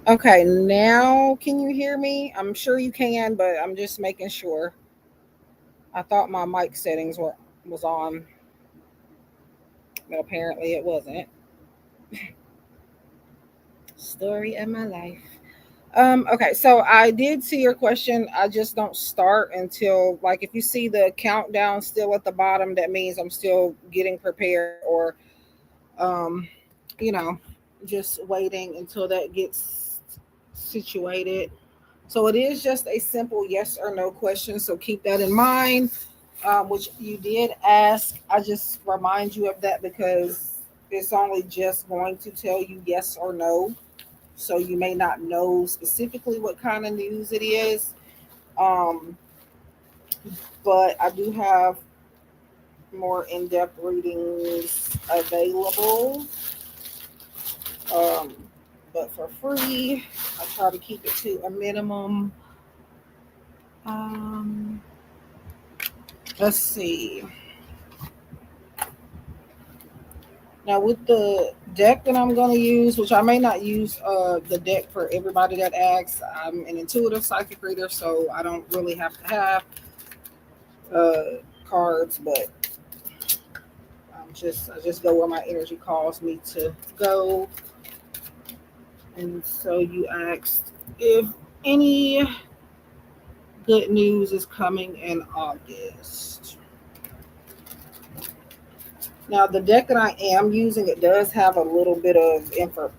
Okay, now can you hear me? I'm sure you can, but I'm just making sure. I thought my mic settings were was on, but apparently it wasn't. Story of my life. Okay, so I did see your question. I just don't start until, like, if you see the countdown still at the bottom, that means I'm still getting prepared, or um, you know, just waiting until that gets situated. So it is just a simple yes or no question. So keep that in mind, which you did ask. I just remind you of that because it's only just going to tell you yes or no. So you may not know specifically what kind of news it is. Um, but I do have more in depth readings available. Um, but for free, I try to keep it to a minimum. Um, let's see. Now with the deck that I'm going to use, which I may not use the deck for everybody that asks. I'm an intuitive psychic reader, so I don't really have to have cards, but I just go where my energy calls me to go. And so you asked if any good news is coming in August. Now the deck that I am using, it does have a little bit of info,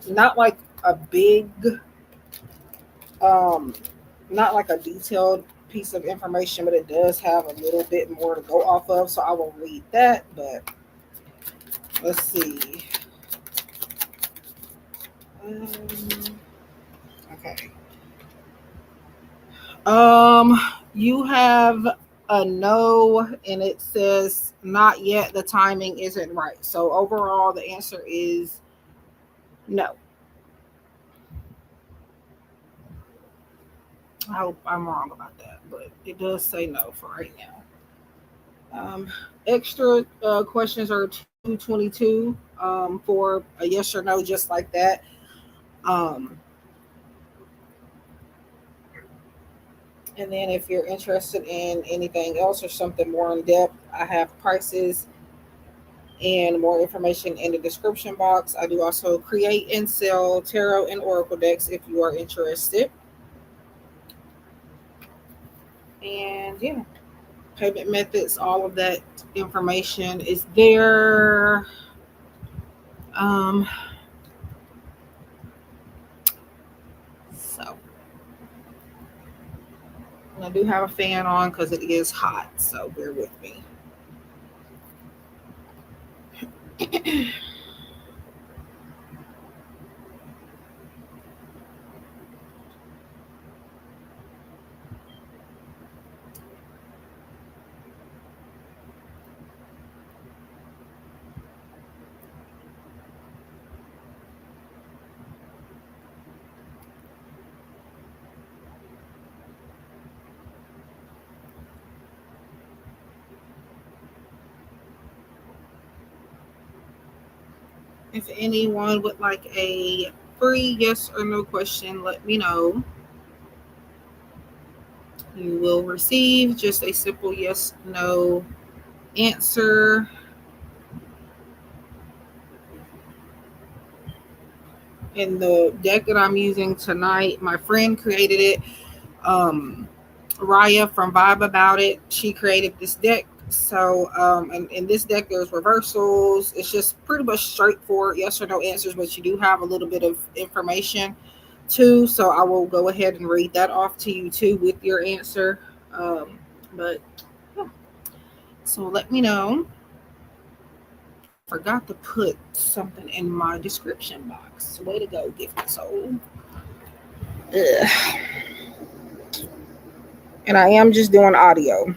not like a big um not like a detailed piece of information, but it does have a little bit more to go off of. So I will read that. But let's see. Um, okay. Um, you have a no, and it says not yet. The timing isn't right. So overall, the answer is no. I hope I'm wrong about that, but it does say no for right now. Extra questions are 222 for a yes or no, just like that. Um, and then if you're interested in anything else or something more in depth, I have prices and more information in the description box. I do also create and sell tarot and oracle decks if you are interested. And yeah, payment methods, all of that information is there. Um, so and I do have a fan on because it is hot, so bear with me. If anyone would like a free yes or no question, let me know. You will receive just a simple yes no answer. In the deck that I'm using tonight, my friend created it. Um, Raya from Vibe About It, she created this deck. So, and in this deck, there's reversals. It's just pretty much straightforward yes or no answers, but you do have a little bit of information too. So, I will go ahead and read that off to you too with your answer. Um, but yeah. So, let me know. I forgot to put something in my description box. Way to go, Gifted Soul. Ugh. And I am just doing audio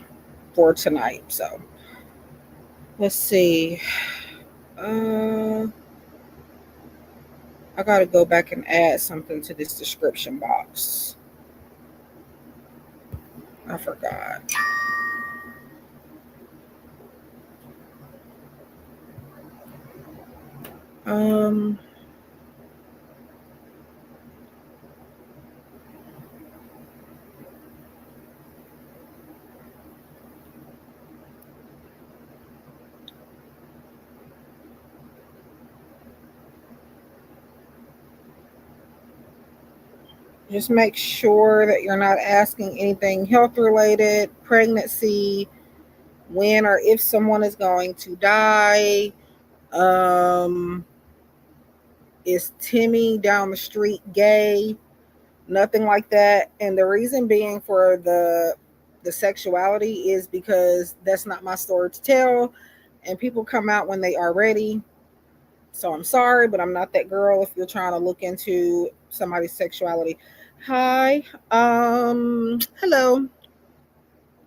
for tonight. So, let's see. Uh, I gotta go back and add something to this description box. I forgot. Um, Just make sure that you're not asking anything health related, pregnancy, when or if someone is going to die. Um, is Timmy down the street gay? Nothing like that. And the reason being for the sexuality is because that's not my story to tell, and people come out when they are ready. So I'm sorry, but I'm not that girl if you're trying to look into somebody's sexuality. Hi. Hello.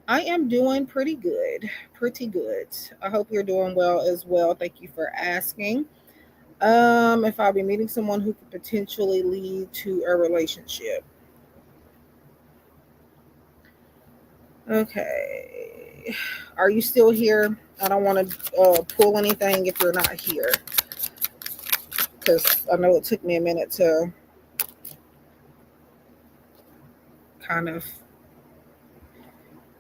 I am doing pretty good. Pretty good. I hope you're doing well as well. Thank you for asking. If I'll be meeting someone who could potentially lead to a relationship. Okay. Are you still here? I don't want to pull anything if you're not here because I know it took me a minute to kind of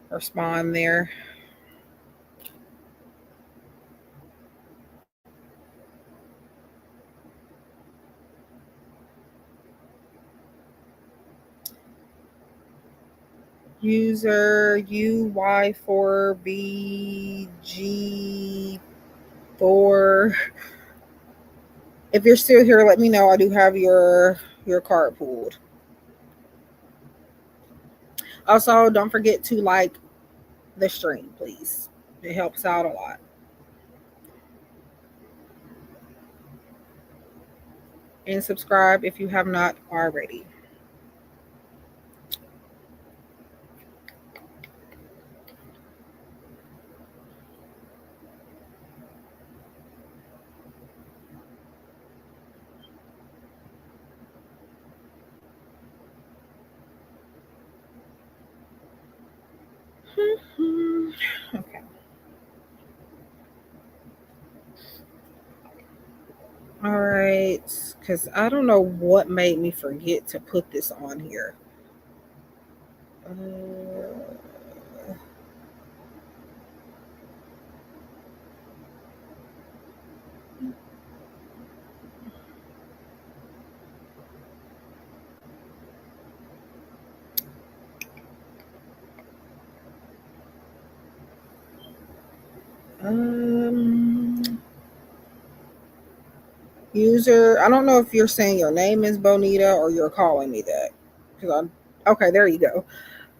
respond there. User UY4BG4. If you're still here, let me know. I do have your card pulled. Also, don't forget to like the stream, please. It helps out a lot. And subscribe if you have not already. Okay. All right. Because I don't know what made me forget to put this on here. User, I don't know if you're saying your name is Bonita or you're calling me that. Because okay, there you go.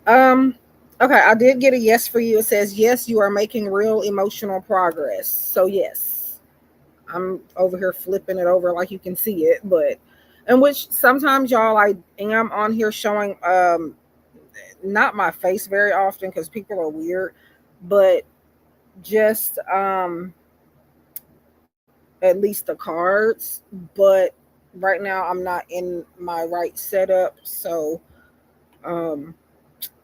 Um, okay, I did get a yes for you. It says yes, you are making real emotional progress. So yes, I'm over here flipping it over like you can see it, but in which sometimes y'all I am on here showing not my face very often because people are weird, but just at least the cards. But right now I'm not in my right setup, so um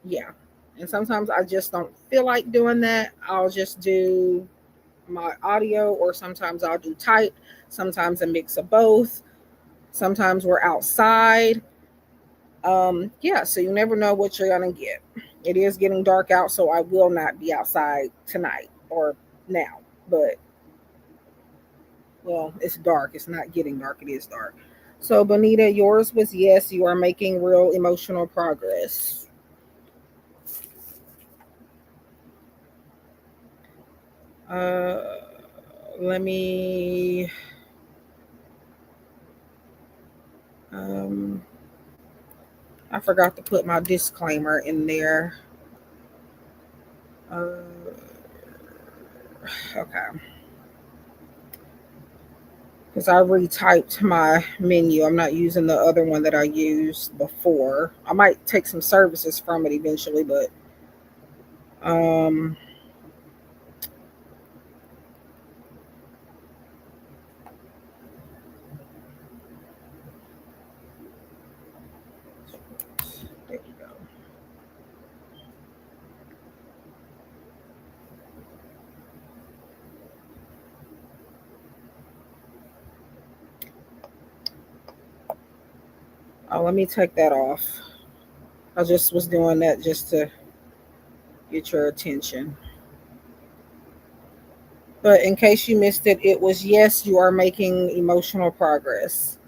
yeah. And sometimes I just don't feel like doing that. I'll just do my audio, or sometimes I'll do type, sometimes a mix of both. Sometimes we're outside. Yeah, so you never know what you're gonna get. It is getting dark out, so I will not be outside tonight or now. But well, it's dark. It's not getting dark. It is dark. So Bonita, yours was yes. You are making real emotional progress. Uh, let me. Um, I forgot to put my disclaimer in there. Okay. Because I retyped my menu. I'm not using the other one that I used before. I might take some services from it eventually, but um, there you go. Oh, let me take that off. I just was doing that just to get your attention. But in case you missed it, it was yes, you are making emotional progress.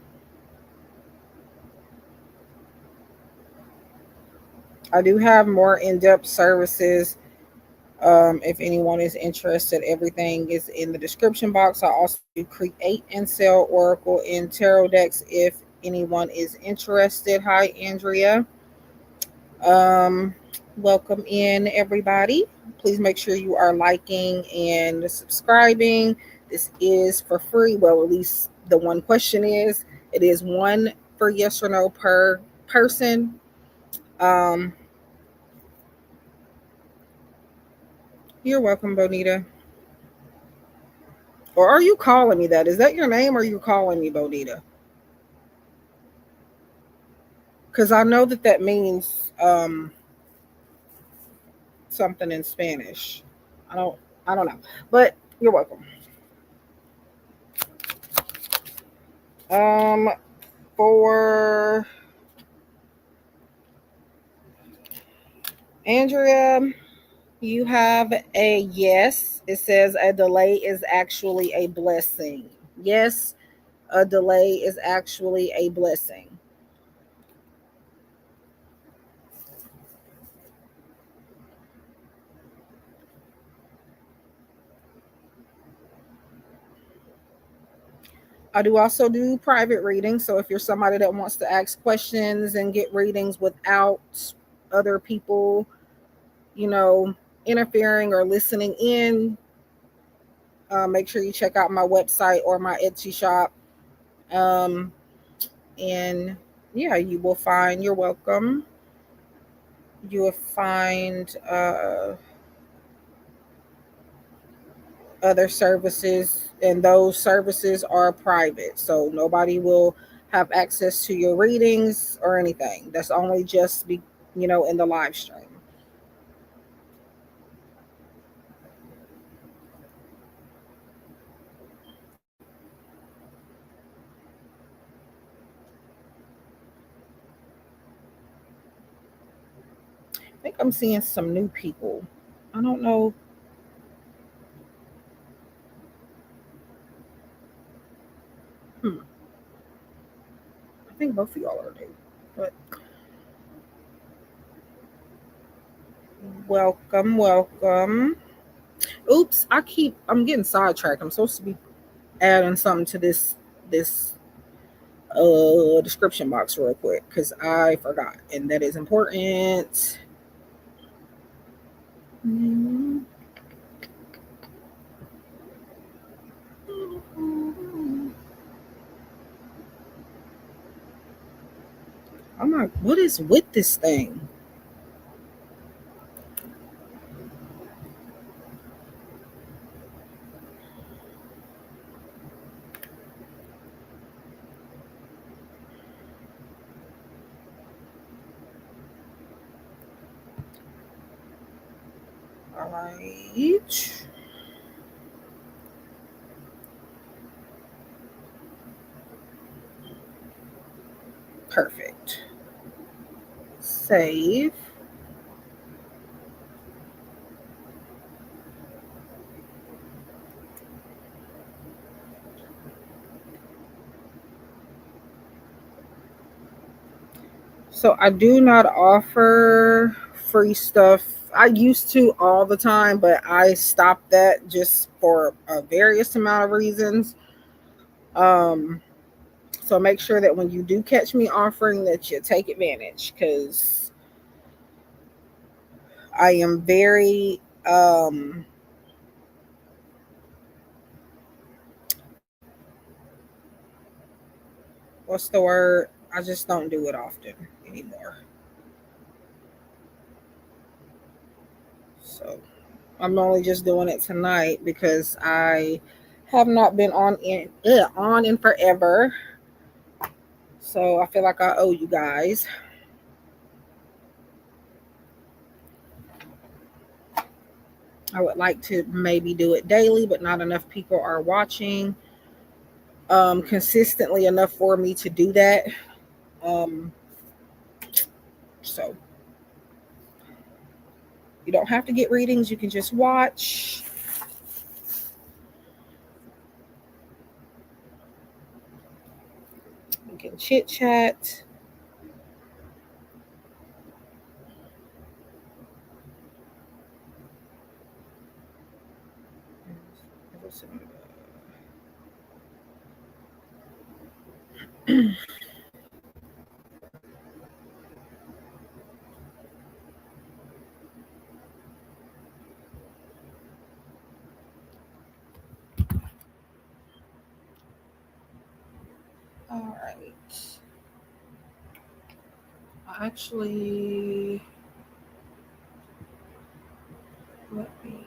I do have more in-depth services. If anyone is interested, everything is in the description box. I also do create and sell Oracle and Tarot decks if anyone is interested. Hi, Andrea. Um, Welcome in, everybody. Please make sure you are liking and subscribing. This is for free. Well, at least the one question is. It is one for yes or no per person. Um, you're welcome, Bonita. Or are you calling me that? Is that your name or are you calling me Bonita? Because I know that that means something in Spanish. I don't I don't know. But you're welcome. Um for Andrea, you have a yes. It says a delay is actually a blessing. Yes, a delay is actually a blessing. I do also do private readings. So if you're somebody that wants to ask questions and get readings without other people, you know, interfering or listening in, make sure you check out my website or my Etsy shop. Um, and yeah, you will find, you're welcome. You will find other services, and those services are private. So nobody will have access to your readings or anything. That's only just in the live stream. I think I'm seeing some new people. I don't know. I think both of y'all are new. But welcome, welcome. Oops, I'm getting sidetracked. I'm supposed to be adding something to this description box real quick because I forgot, and that is important. Mm-hmm. I'm like, what is with this thing? All right. Perfect. Save. So I do not offer free stuff. I used to all the time, but I stopped that just for a various amount of reasons. Um, so make sure that when you do catch me offering that you take advantage because I am very what's the word? I just don't do it often anymore. So I'm only just doing it tonight because I have not been on in forever. So I feel like I owe you guys. I would like to maybe do it daily, but not enough people are watching consistently enough for me to do that. Um, so you don't have to get readings. You can just watch. You can chit chat. All right. Actually, let me.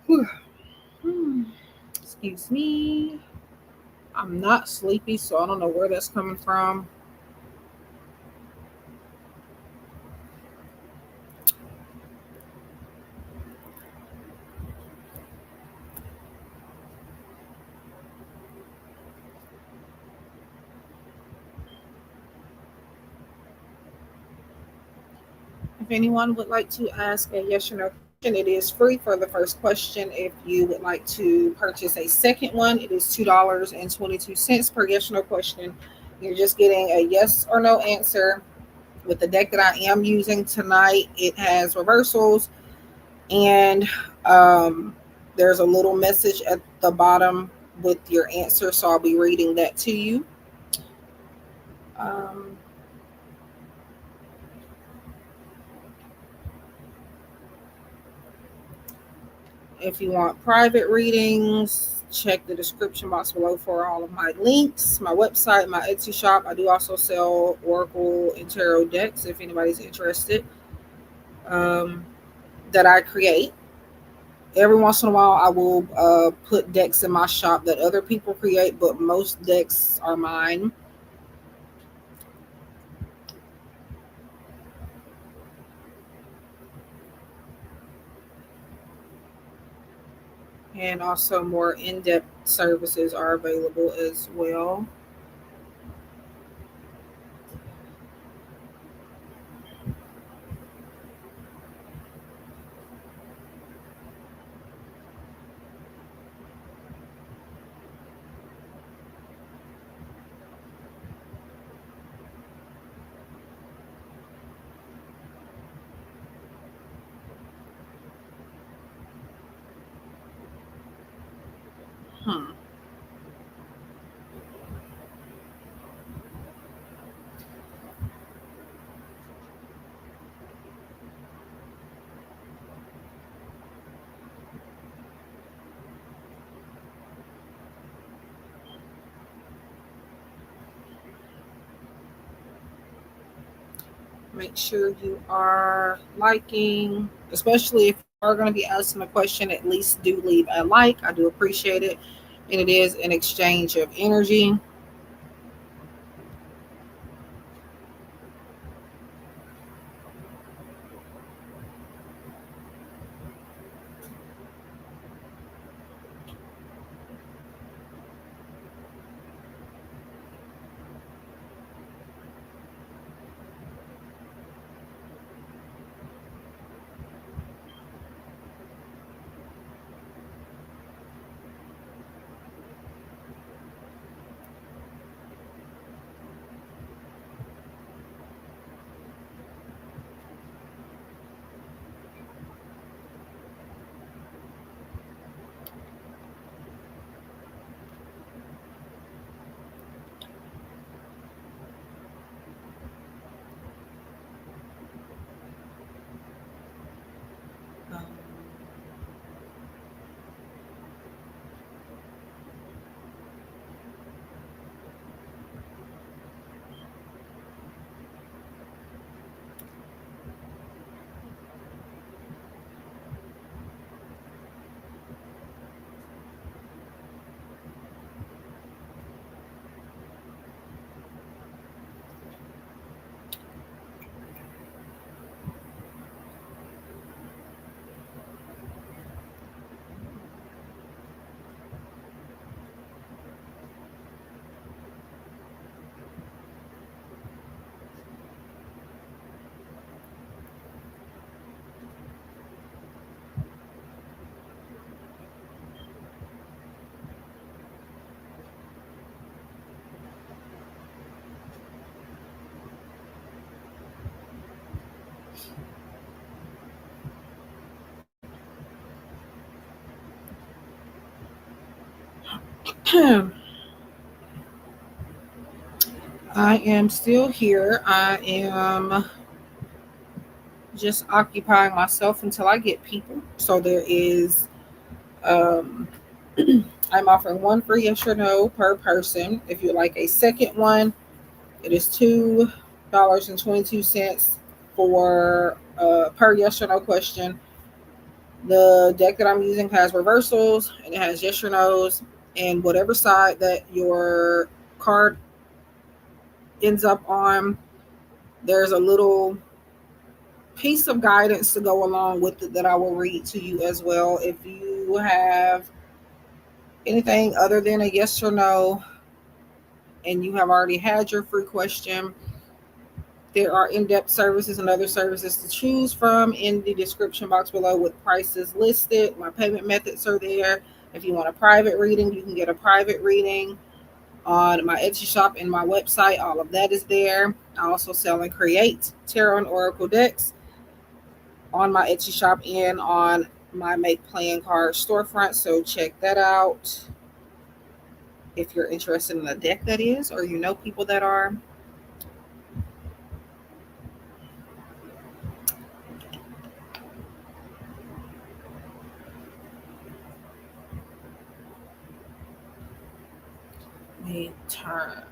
Whew. Hmm. Excuse me. I'm not sleepy, so I don't know where that's coming from. If anyone would like to ask a yes or no question, it is free for the first question. If you would like to purchase a second one, it is $2.22 per yes or no question. You're just getting a yes or no answer. With the deck that I am using tonight, it has reversals, and um, there's a little message at the bottom with your answer, so I'll be reading that to you. Um, if you want private readings, check the description box below for all of my links, my website, my Etsy shop. I do also sell Oracle and Tarot decks if anybody's interested, um, that I create. Every once in a while, I will put decks in my shop that other people create, but most decks are mine. And also, more in depth services are available as well. Hmm. Make sure you are liking, especially if you are going to be asking a question, at least do leave a like. I do appreciate it. And it is an exchange of energy. I am still here. I am just occupying myself until I get people. So there is, um, I'm offering one free yes or no per person. If you like a second one, it is $2.22 for per yes or no question. The deck that I'm using has reversals and it has yes or no's, and whatever side that your card ends up on, there's a little piece of guidance to go along with it that I will read to you as well. If you have anything other than a yes or no and you have already had your free question, there are in-depth services and other services to choose from in the description box below with prices listed. My payment methods are there. If you want a private reading, you can get a private reading on my Etsy shop and my website. All of that is there. I also sell and create tarot and oracle decks on my Etsy shop and on my Make Playing Card storefront. So check that out if you're interested in a deck that is, or you know people that are. Me turn.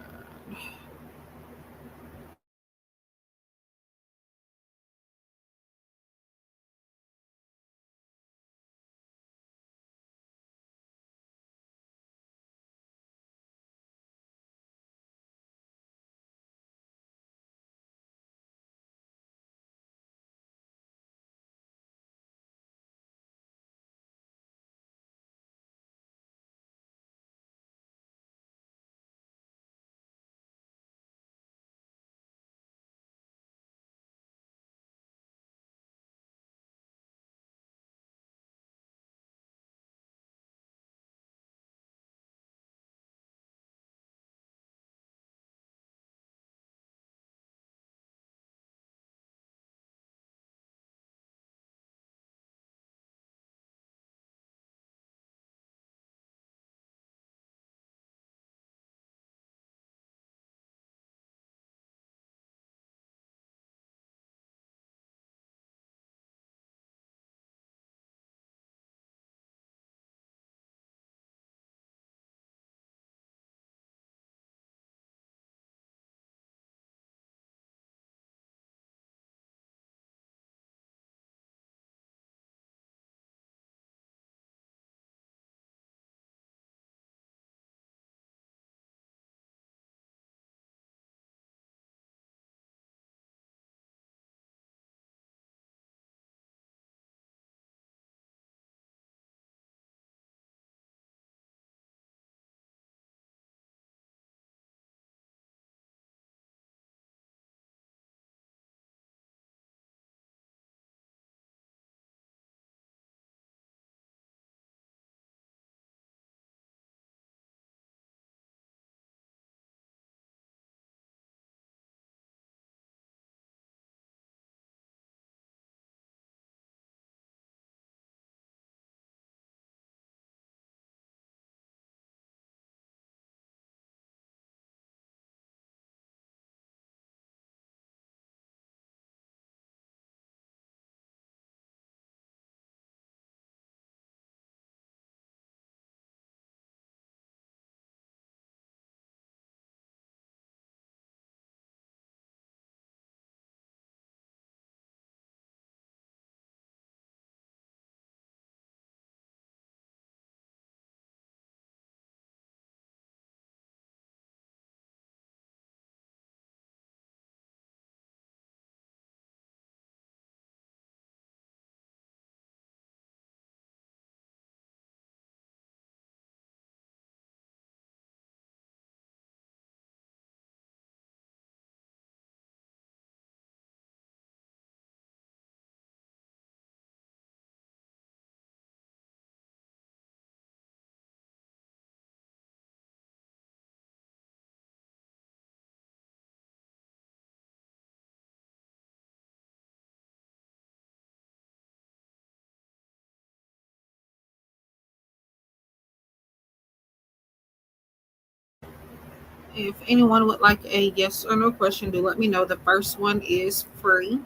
If anyone would like a yes or no question, do let me know. The first one is free.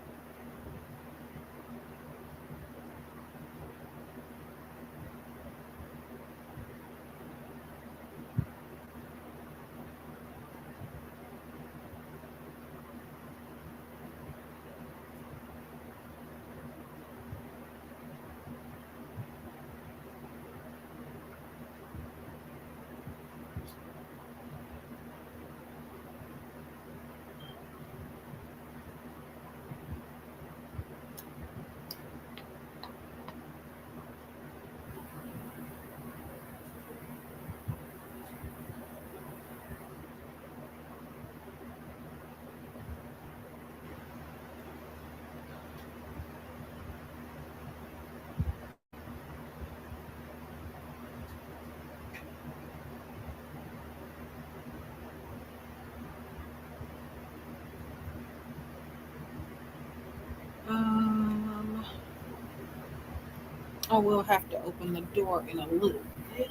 Um, I will have to open the door in a little bit.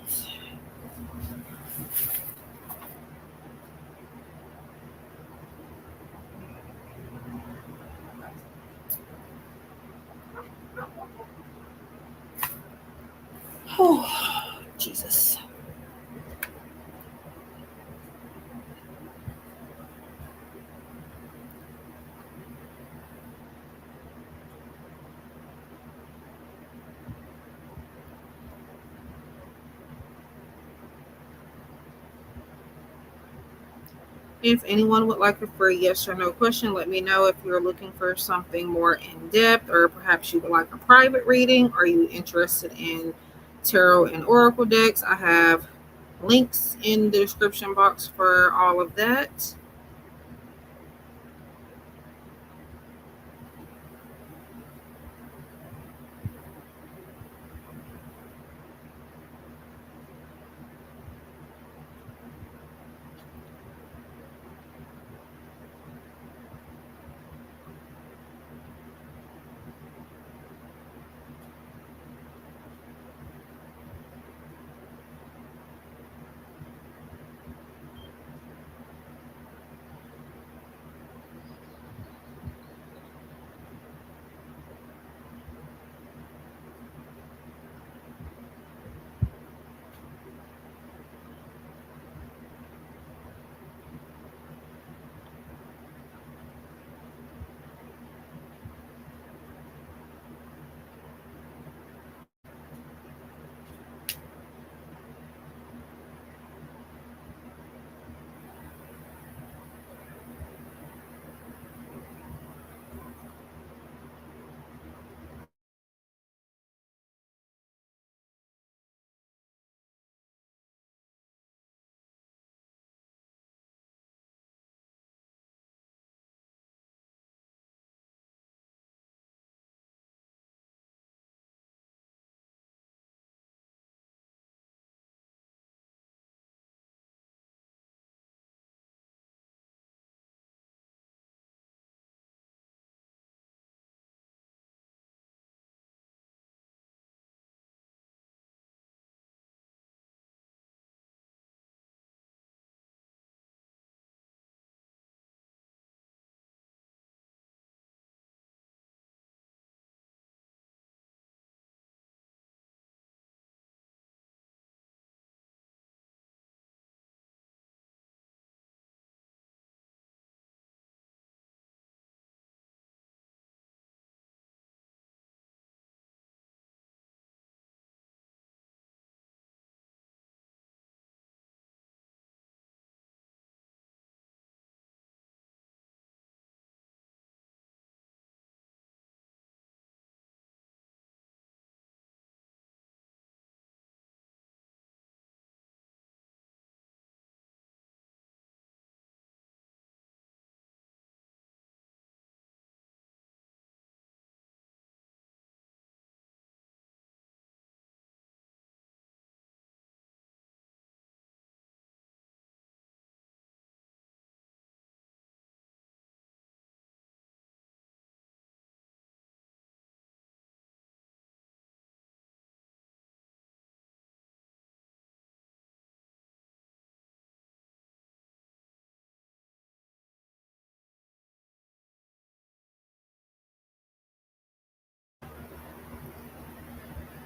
Oh, Jesus. If anyone would like a free yes or no question, let me know. If you're looking for something more in depth, or perhaps you would like a private reading, are you interested in tarot and oracle decks? I have links in the description box for all of that.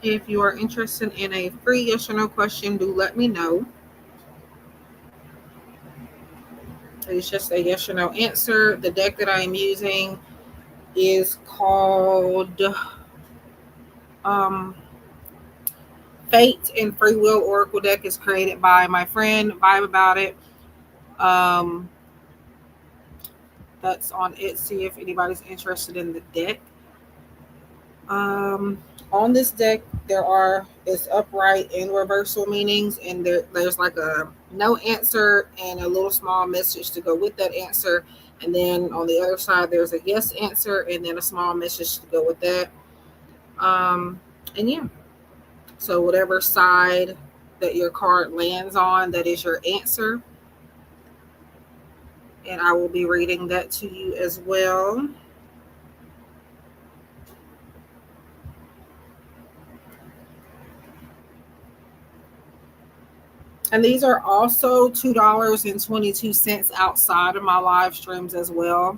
If you are interested in a free yes or no question, do let me know. It's just a yes or no answer. The deck that I am using is called um, Fate and Free Will Oracle deck. Is created by my friend Vibe About It. Um, that's on Etsy if anybody's interested in the deck. Um, on this deck, there are it's upright and reversal meanings, and there's like a no answer and a little small message to go with that answer. And then on the other side, there's a yes answer and then a small message to go with that. Um, and yeah, so whatever side that your card lands on, that is your answer. And I will be reading that to you as well. And these are also $2.22 outside of my live streams as well.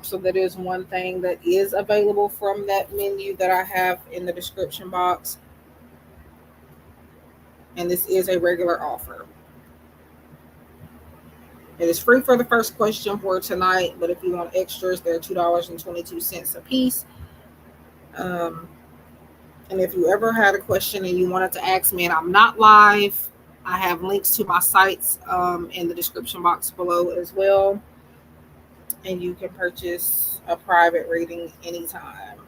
So that is one thing that is available from that menu that I have in the description box. And this is a regular offer. It is free for the first question for tonight, but if you want extras, they're $2.22 a piece. Um, and if you ever had a question and you wanted to ask me and I'm not live, I have links to my sites in the description box below as well. And you can purchase a private reading anytime.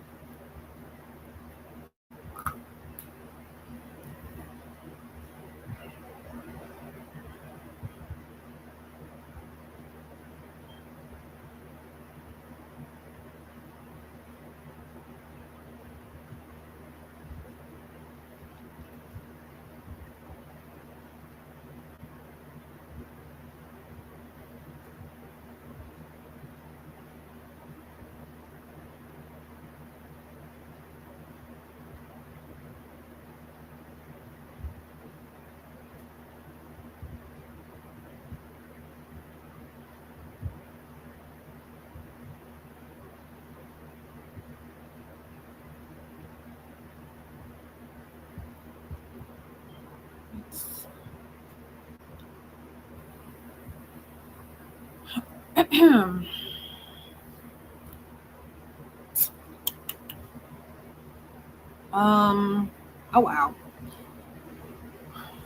um, oh wow.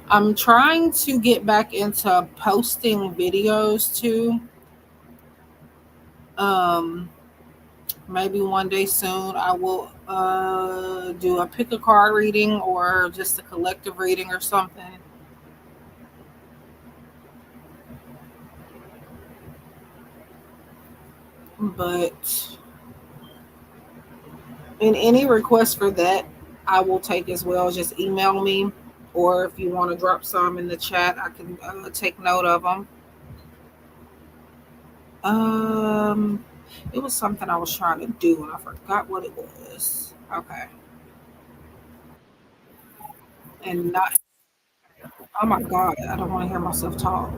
I'm trying to get back into posting videos too. Um, Maybe one day soon I will do a pick a card reading or just a collective reading or something. But in any request for that, I will take as well. Just email me, or if you want to drop some in the chat, I can take note of them. Um, it was something I was trying to do and I forgot what it was. Okay, and not. Oh my god, I don't want to hear myself talk.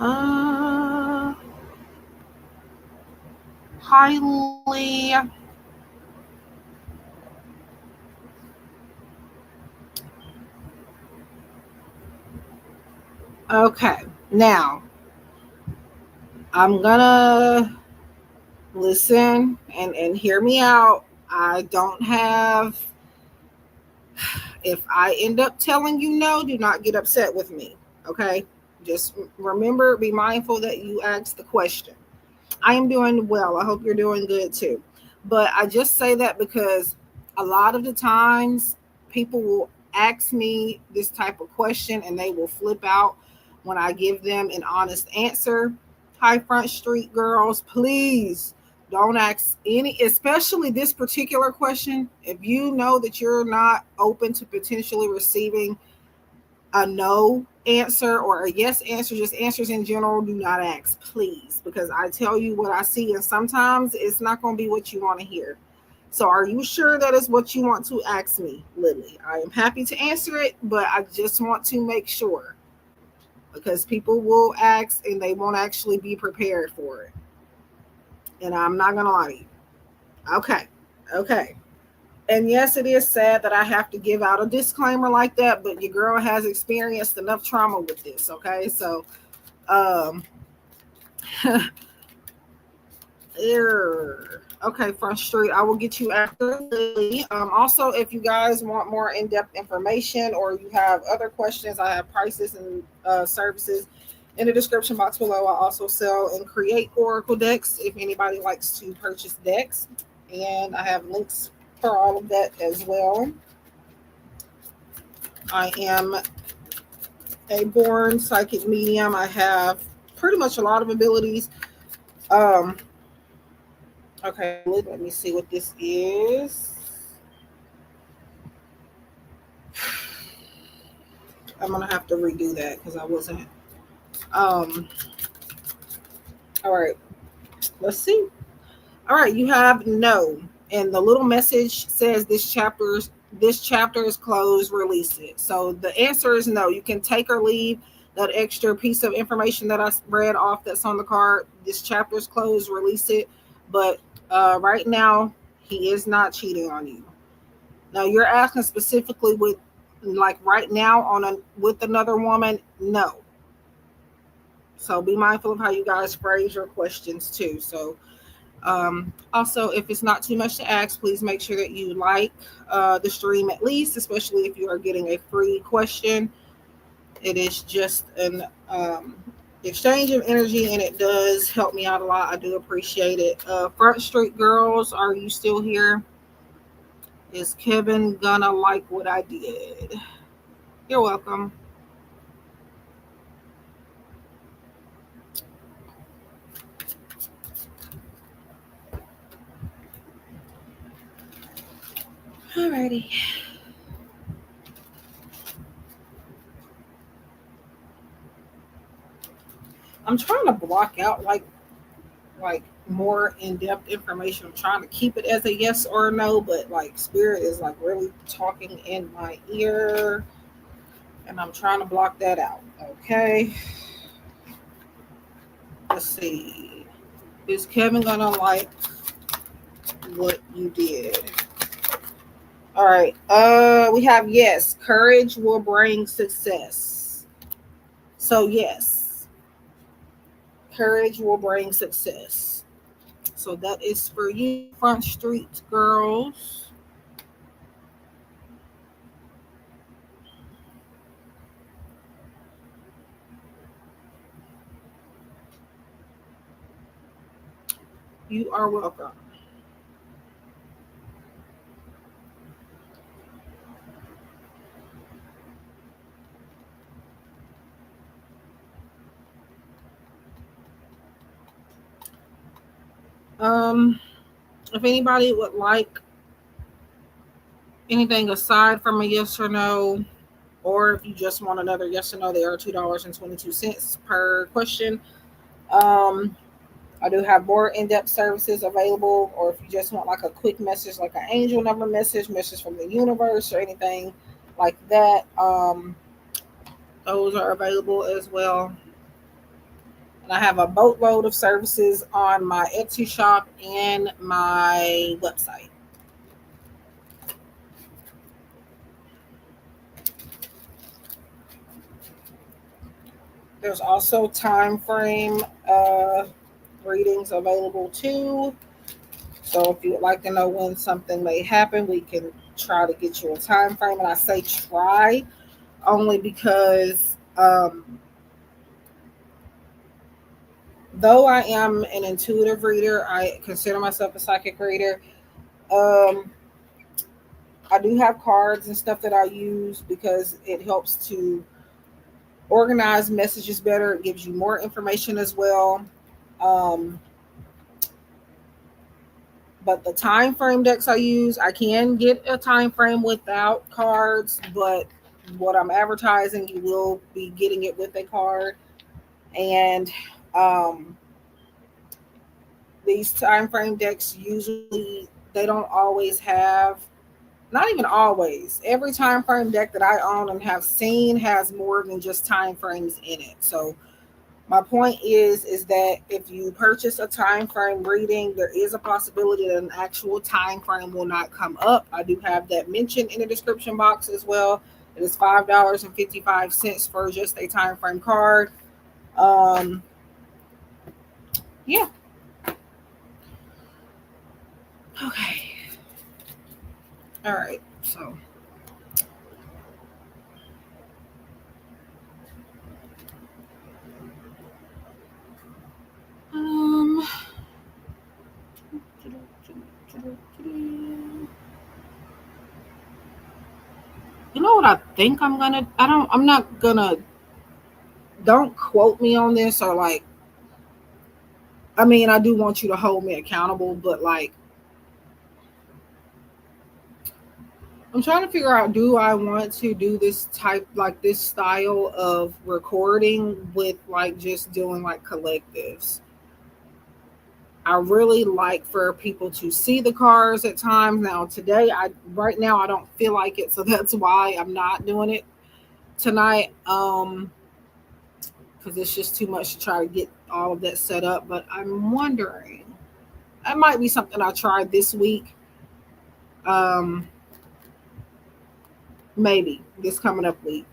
Uh, highly. Okay, now I'm gonna listen and hear me out. I don't have. If I end up telling you no, do not get upset with me. Okay, just remember, be mindful that you asked the question. I am doing well. I hope you're doing good too. But I just say that because a lot of the times people will ask me this type of question and they will flip out when I give them an honest answer. High Front Street girls, please don't ask any, especially this particular question. If you know that you're not open to potentially receiving a no answer or a yes answer, just answers in general, do not ask, please, because I tell you what I see, and sometimes it's not going to be what you want to hear. So, are you sure that is what you want to ask me, Lily? I am happy to answer it, but I just want to make sure because people will ask and they won't actually be prepared for it. And I'm not gonna lie to you. Okay. Okay. And yes, it is sad that I have to give out a disclaimer like that, but your girl has experienced enough trauma with this. Okay. So, um, okay, Front Street. I will get you after Lily. Also, if you guys want more in-depth information or you have other questions, I have prices and services in the description box below. I also sell and create Oracle decks if anybody likes to purchase decks, and I have links for all of that as well. I am a born psychic medium. I have pretty much a lot of abilities. Um, okay, let me see what this is. I'm gonna have to redo that because I wasn't. Um. All right. Let's see. All right. You have no, and the little message says this chapter is closed. Release it. So the answer is no. You can take or leave that extra piece of information that I read off that's on the card. This chapter is closed. Release it. But right now, he is not cheating on you. Now you're asking specifically with, like, right now on a with another woman. No. So be mindful of how you guys phrase your questions too. So also, if it's not too much to ask, please make sure that you like the stream at least, especially if you are getting a free question. It is just an exchange of energy, and it does help me out a lot. I do appreciate it. Front Street Girls, are you still here? Is Kevin gonna like what I did? You're welcome. Alrighty. I'm trying to block out like more in-depth information. I'm trying to keep it as a yes or a no, but like spirit is like really talking in my ear, and I'm trying to block that out. Okay, let's see. Is Kevin gonna like what you did? All right. We have yes. Courage will bring success. So yes, courage will bring success. So that is for you, Front Street Girls. You are welcome. Um, if anybody would like anything aside from a yes or no, or if you just want another yes or no, they are $2.22 per question. Um, I do have more in-depth services available, or if you just want like a quick message, like an angel number message from the universe, or anything like that, those are available as well. And I have a boatload of services on my Etsy shop and my website. There's also time frame readings available too. So if you would like to know when something may happen, we can try to get you a time frame. And I say try only because though I am an intuitive reader, I consider myself a psychic reader. Um, I do have cards and stuff that I use because it helps to organize messages better. It gives you more information as well. Um, but the time frame decks I use, I can get a time frame without cards, but what I'm advertising, you will be getting it with a card. And um, these time frame decks usually they don't always have, not even always. Every time frame deck that I own and have seen has more than just time frames in it. So My point is that if you purchase a time frame reading, there is a possibility that an actual time frame will not come up. I do have that mentioned in the description box as well. It is $5.55 for just a time frame card. Um, yeah. Okay. All right. So, um, you know what I think I'm gonna? I don't. I'm not gonna. Don't quote me on this or like. I mean, I do want you to hold me accountable, but like, I'm trying to figure out, do I want to do this type, like this style of recording with like just doing like collectives? I really like for people to see the cars at times. Now today, right now I don't feel like it, so that's why I'm not doing it tonight. Because it's just too much to try to get all of that set up. But I'm wondering, that might be something I tried this week. Um, maybe this coming up week.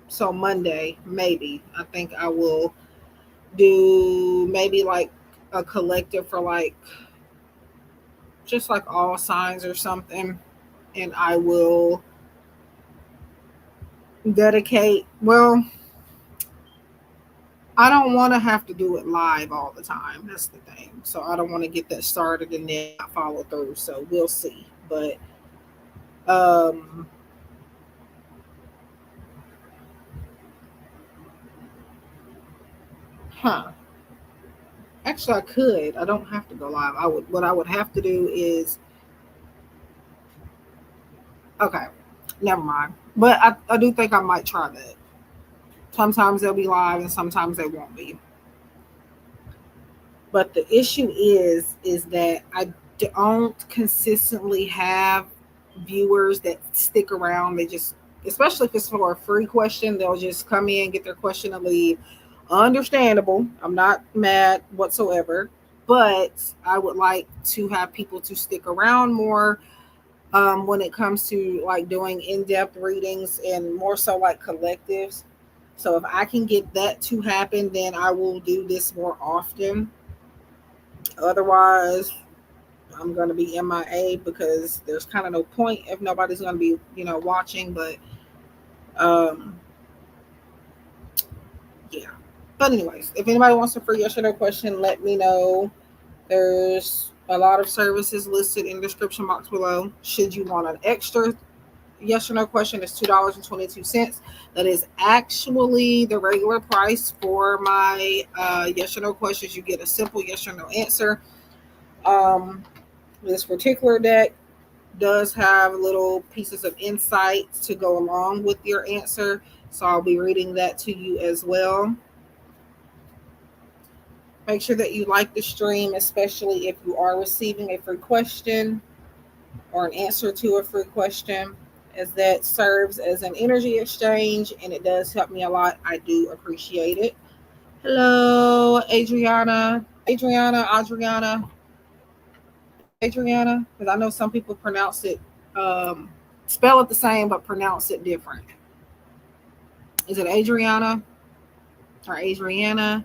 So Monday, maybe I think I will do maybe like a collective for like just like all signs or something, and I will dedicate. Well, I don't want to have to do it live all the time. That's the thing. So I don't want to get that started and then not follow through. So we'll see. But um, huh. Actually, I could. I don't have to go live. I would. What I would have to do is okay. Never mind. But I do think I might try that. Sometimes they'll be live and sometimes they won't be. But the issue is that I don't consistently have viewers that stick around. They just, especially if it's for a free question, they'll just come in, get their question, and leave. Understandable. I'm not mad whatsoever, but I would like to have people to stick around more when it comes to like doing in-depth readings and more so like collectives. So if I can get that to happen, then I will do this more often. Otherwise, I'm going to be MIA because there's kind of no point if nobody's going to be, watching. But um, yeah. But anyways, if anybody wants a free yes or no question, let me know. There's a lot of services listed in the description box below. Should you want an extra yes or no question, it's $2.22. That is actually the regular price for my yes or no questions. You get a simple yes or no answer. Um, this particular deck does have little pieces of insight to go along with your answer. So I'll be reading that to you as well. Make sure that you like the stream, especially if you are receiving a free question or an answer to a free question, as that serves as an energy exchange and it does help me a lot. I do appreciate it. Hello, Adriana. Adriana. Is it Adriana? Because I know some people pronounce it, um, spell it the same, but pronounce it different. Is it Adriana or Adriana?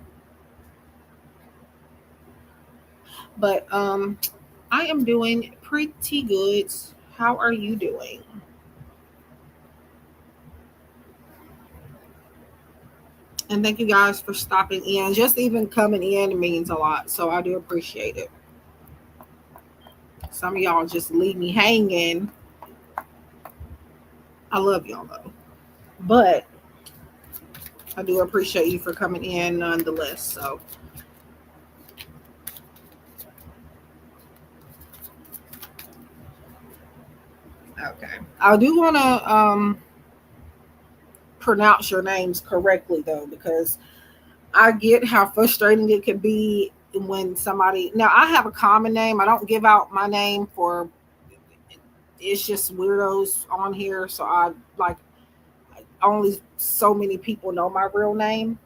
But I am doing pretty good. How are you doing? And thank you guys for stopping in. Just even coming in means a lot. So I do appreciate it. Some of y'all just leave me hanging. I love y'all though. But I do appreciate you for coming in nonetheless. So okay. I do wanna pronounce your names correctly though, because I get how frustrating it can be when somebody, now I have a common name. I don't give out my name for, it's just weirdos on here. So I like, only so many people know my real name.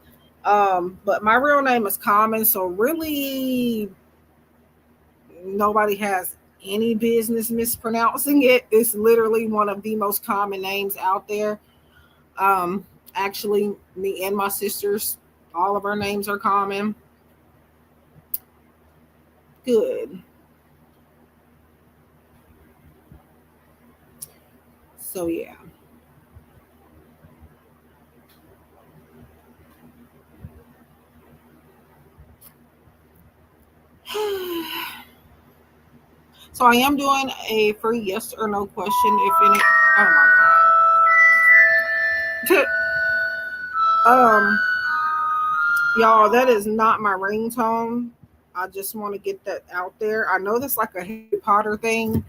But my real name is common, so really nobody has any business mispronouncing it. It's literally one of the most common names out there. Um, Actually, me and my sisters, all of our names are common. Good. So yeah. So I am doing a free yes or no question. If any, oh my god, y'all, that is not my ringtone. I just want to get that out there. I know that's like a Harry Potter thing.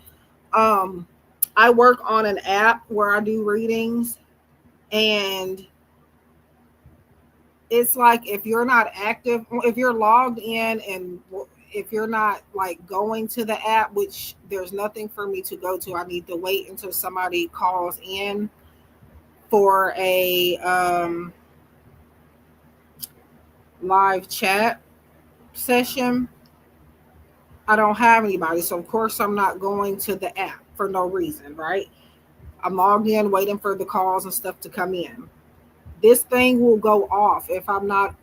Um, I work on an app where I do readings, and it's like if you're not active, if you're logged in, and if you're not like going to the app, which there's nothing for me to go to, I need to wait until somebody calls in for a live chat session. I don't have anybody, so of course I'm not going to the app for no reason, right? I'm logged in waiting for the calls and stuff to come in. This thing will go off if I'm not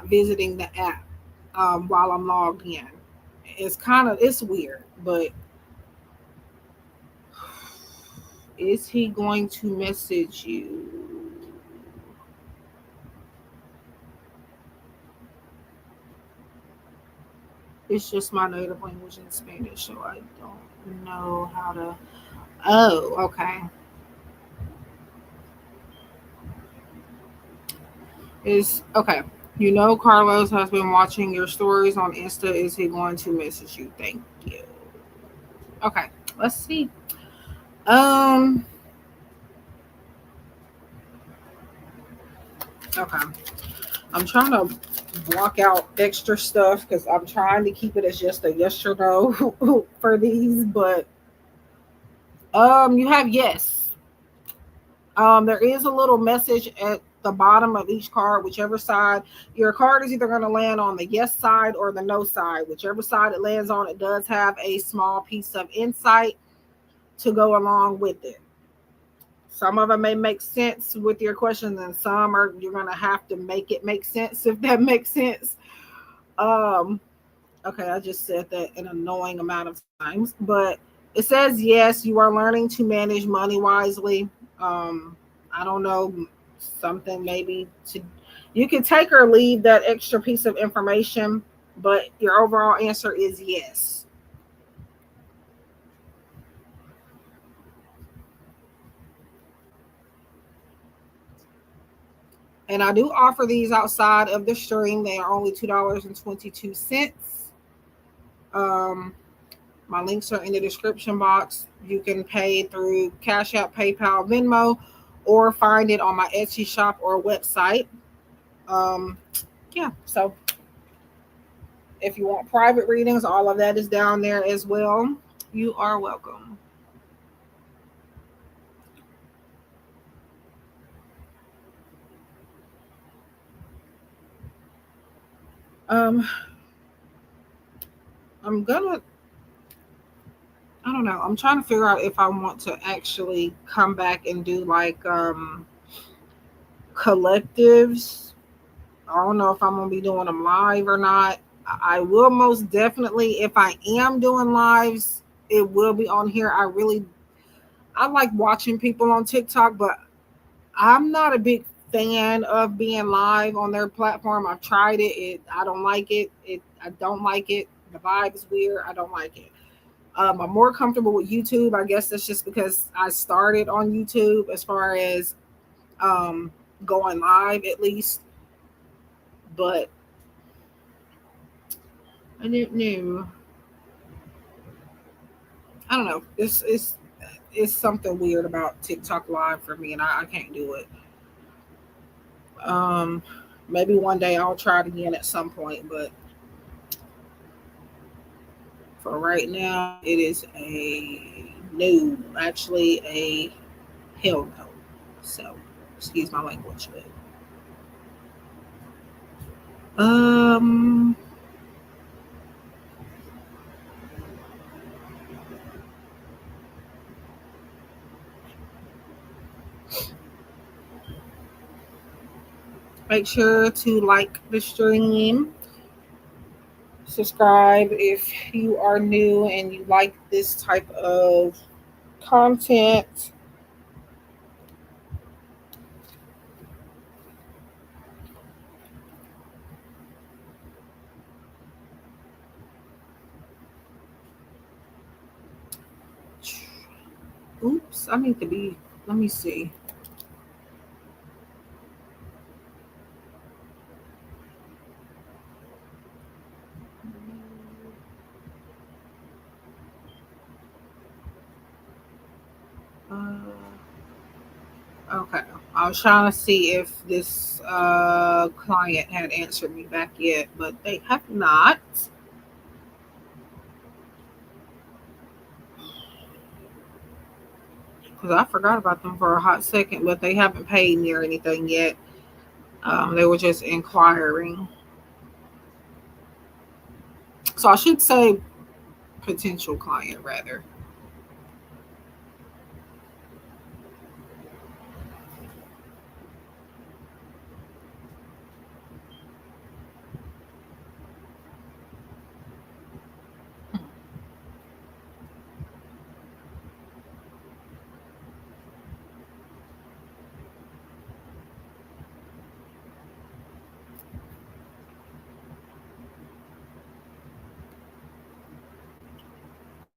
visiting the app while I'm logged in. It's weird, but is he going to message you? It's just my native language in Spanish, so I don't know how to. Oh, okay. Is okay. You know, Carlos has been watching your stories on Insta. Is he going to message you? Thank you. Okay, let's see. Um, okay. I'm trying to block out extra stuff because I'm trying to keep it as just a yes or no for these. But you have yes. There is a little message at the bottom of each card, whichever side. Your card is either going to land on the yes side or the no side. Whichever side it lands on, it does have a small piece of insight to go along with it. Some of them may make sense with your questions, and some are you're going to have to make it make sense if that makes sense. Um, okay, I just said that an annoying amount of times, but it says yes, you are learning to manage money wisely. I don't know, something maybe to you can take or leave that extra piece of information, but your overall answer is yes. And I do offer these outside of the stream. They are only $2.22. Um, my links are in the description box. You can pay through Cash App, PayPal, Venmo, or find it on my Etsy shop or website. Um, yeah, so if you want private readings, all of that is down there as well. You are welcome. Um, I'm gonna, I don't know. I'm trying to figure out if I want to actually come back and do like collectives. I don't know if I'm gonna be doing them live or not. I will most definitely, if I am doing lives, it will be on here. I like watching people on TikTok, but I'm not a big fan of being live on their platform. I've tried it. I don't like it. I don't like it. The vibe is weird. I don't like it. I'm more comfortable with YouTube. I guess that's just because I started on YouTube as far as um, going live at least. But I didn't know. I don't know. It's something weird about TikTok live for me, and I can't do it. Um, Maybe one day I'll try it again at some point, but for right now, it is a no. Actually, a hell no. So, excuse my language, but Um, Make sure to like the stream, subscribe if you are new and you like this type of content. Oops, I need to be, let me see. Okay, I was trying to see if this client had answered me back yet, but they have not. Because I forgot about them for a hot second, but they haven't paid me or anything yet. They were just inquiring. So I should say potential client rather.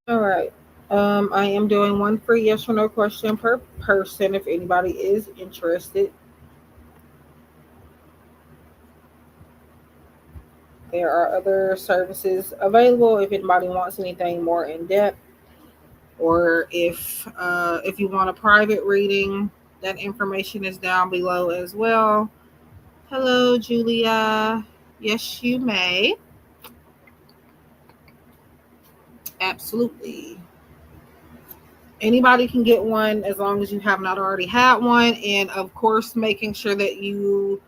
All right. I am doing one free yes or no question per person if anybody is interested. There are other services available if anybody wants anything more in depth, or if you want a private reading, that information is down below as well. Hello, Julia. Yes, you may. Absolutely. Anybody can get one as long as you have not already had one, and of course, making sure that you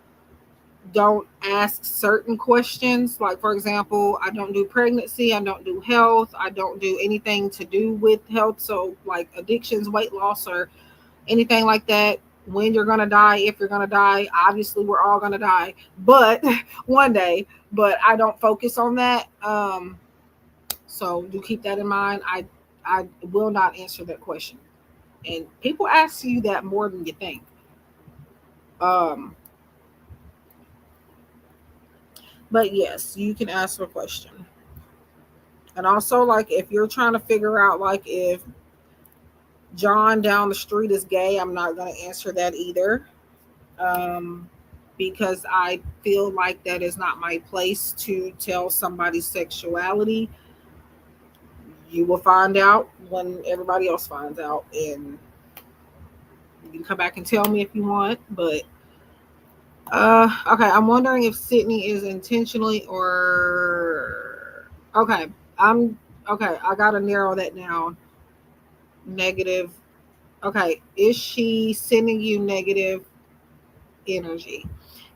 don't ask certain questions. Like, for example, I don't do pregnancy, I don't do health, I don't do anything to do with health. So, like addictions, weight loss, or anything like that. When you're going to die, if you're going to die, obviously, we're all going to die, but one day, but I don't focus on that. So, do keep that in mind. I will not answer that question. And people ask you that more than you think. Um, but yes, you can ask a question. And also, like, if you're trying to figure out, like, if John down the street is gay, I'm not going to answer that either. Um, because I feel like that is not my place to tell somebody's sexuality. You will find out when everybody else finds out. And you can come back and tell me if you want. But, okay, I'm wondering if Sydney is intentionally or. Okay, I'm. Okay, I got to narrow that down. Negative. Okay, is she sending you negative energy?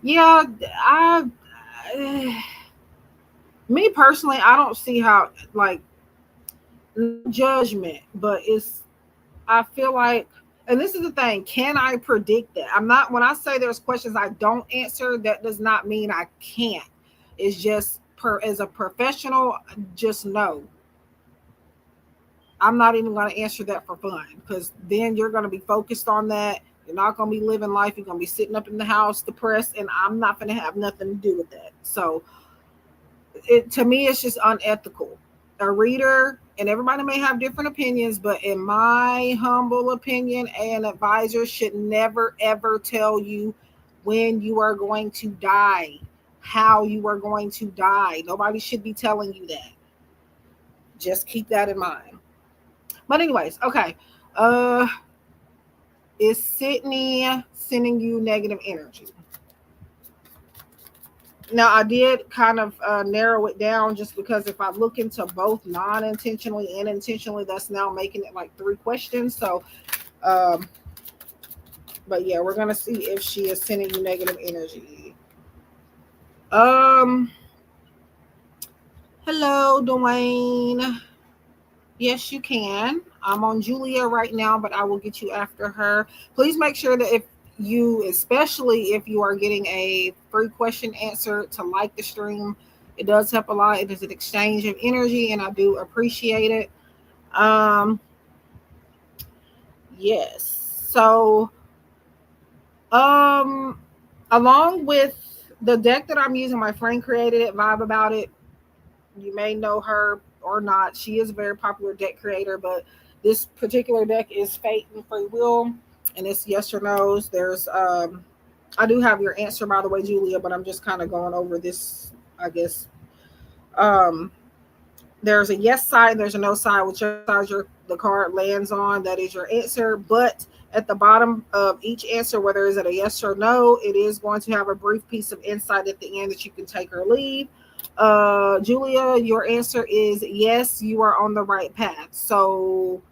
Yeah, I me personally, I don't see how, like, no judgment, but I feel like, and this is the thing, can I predict that? I'm not, when I say there's questions I don't answer, that does not mean I can't. It's just as a professional, just know I'm not even going to answer that for fun, because then you're going to be focused on that. You're not going to be living life. You're going to be sitting up in the house depressed, and I'm not going to have nothing to do with that. So, to me, it's just unethical. A reader, and everybody may have different opinions, but in my humble opinion, an advisor should never ever tell you when you are going to die, how you are going to die. Nobody should be telling you that. Just keep that in mind. But anyways, okay. Uh is Sydney sending you negative energy? Now, I did kind of narrow it down, just because if I look into both non-intentionally and intentionally, that's now making it like three questions. So, um, but yeah, we're gonna see if she is sending you negative energy. Um, Hello, Dwayne. Yes, you can. I'm on Julia right now, but I will get you after her. Please make sure that if you, especially if you are getting a free question answer, to like the stream. It does help a lot. It is an exchange of energy, and I do appreciate it. Um, yes. So, um, along with the deck that I'm using, my friend created it. Vibe about it. You may know her or not. She is a very popular deck creator, but this particular deck is Fate and Free Will, and it's yes or no's. I do have your answer, by the way, Julia, but I'm just kind of going over this, I guess. Um, there's a yes side, there's a no side. Whichever side the card lands on, that is your answer. But at the bottom of each answer, whether is it a yes or no, it is going to have a brief piece of insight at the end that you can take or leave. Julia, your answer is yes, you are on the right path. So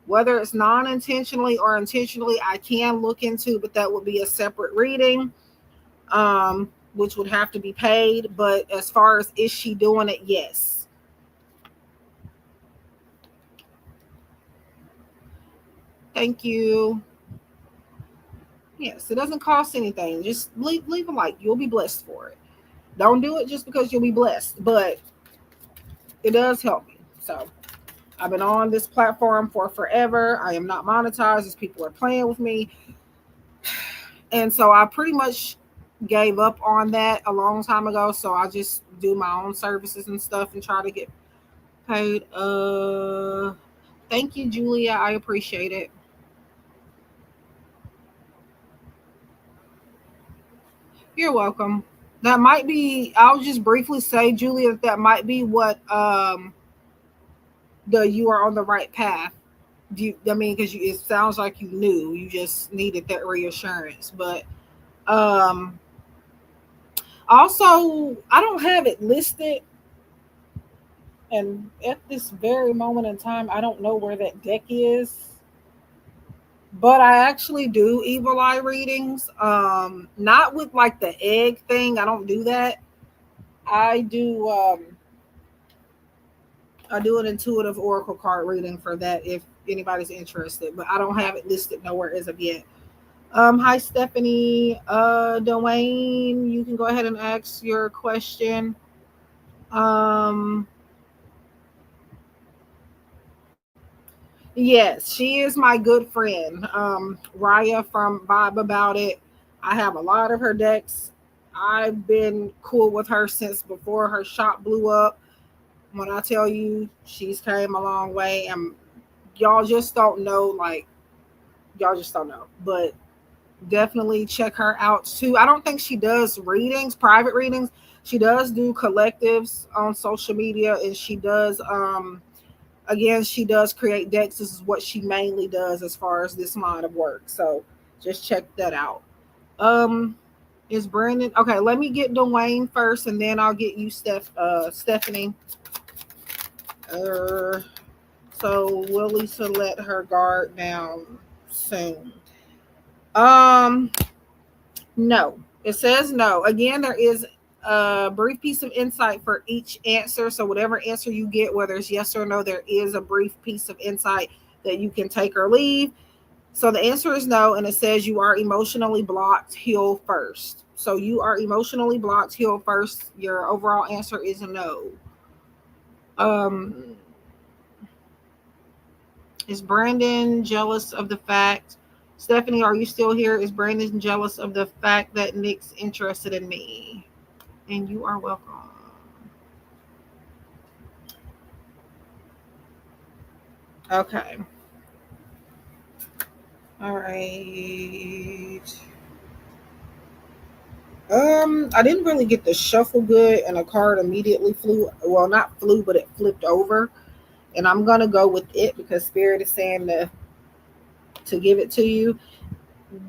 whether it's non-intentionally or intentionally, I can look into, but that would be a separate reading, which would have to be paid. But as far as is she doing it, yes. Thank you. Yes, it doesn't cost anything. Just leave a like. You'll be blessed for it. Don't do it just because you'll be blessed, but it does help me. So I've been on this platform for forever. I am not monetized as people are playing with me. And so I pretty much gave up on that a long time ago. So I just do my own services and stuff and try to get paid. Thank you, Julia. I appreciate it. You're welcome. That might be, I'll just briefly say, Julia, that might be what the you are on the right path. I mean, because it sounds like you knew, you just needed that reassurance. But um also, I don't have it listed, and at this very moment in time, I don't know where that deck is. But I actually do evil eye readings. Not with like the egg thing. I don't do that. I do I do an intuitive oracle card reading for that if anybody's interested, but I don't have it listed nowhere as of yet. Hi Stephanie, Dwayne, you can go ahead and ask your question. Um, yes, she is my good friend, Raya from Vibe About It. I have a lot of her decks. I've been cool with her since before her shop blew up. When I tell you she's came a long way, and y'all just don't know, like y'all just don't know. But definitely check her out too. I don't think she does readings, private readings. She does do collectives on social media, and she does again, she does create decks. This is what she mainly does as far as this line of work. So just check that out. Um is Brandon okay? Let me get Dwayne first, and then I'll get you, Stephanie. Uh, so will Lisa let her guard down soon? Um, no. It says no. Again, there is a brief piece of insight for each answer. So whatever answer you get, whether it's yes or no, there is a brief piece of insight that you can take or leave. So the answer is no, and it says you are emotionally blocked, heal first. So you are emotionally blocked, heal first. Your overall answer is no. Um, is Brandon jealous of the fact? Stephanie, are you still here? Is Brandon jealous of the fact that Nick's interested in me? And you are welcome. Okay. All right. I didn't really get the shuffle good, and a card immediately flew. Well, not flew, but it flipped over. And I'm gonna go with it because Spirit is saying to give it to you.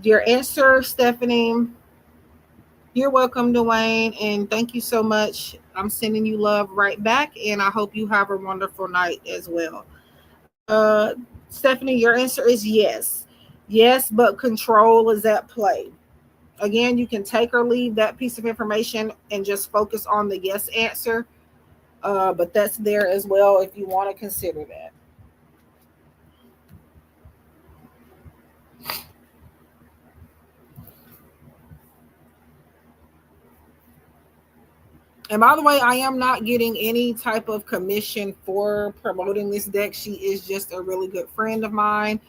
Your answer, Stephanie. You're welcome, Dwayne, and thank you so much. I'm sending you love right back, and I hope you have a wonderful night as well. Uh, Stephanie, your answer is yes. Yes, but control is at play. Again, you can take or leave that piece of information and just focus on the yes answer. But that's there as well if you want to consider that. And by the way, I am not getting any type of commission for promoting this deck. She is just a really good friend of mine.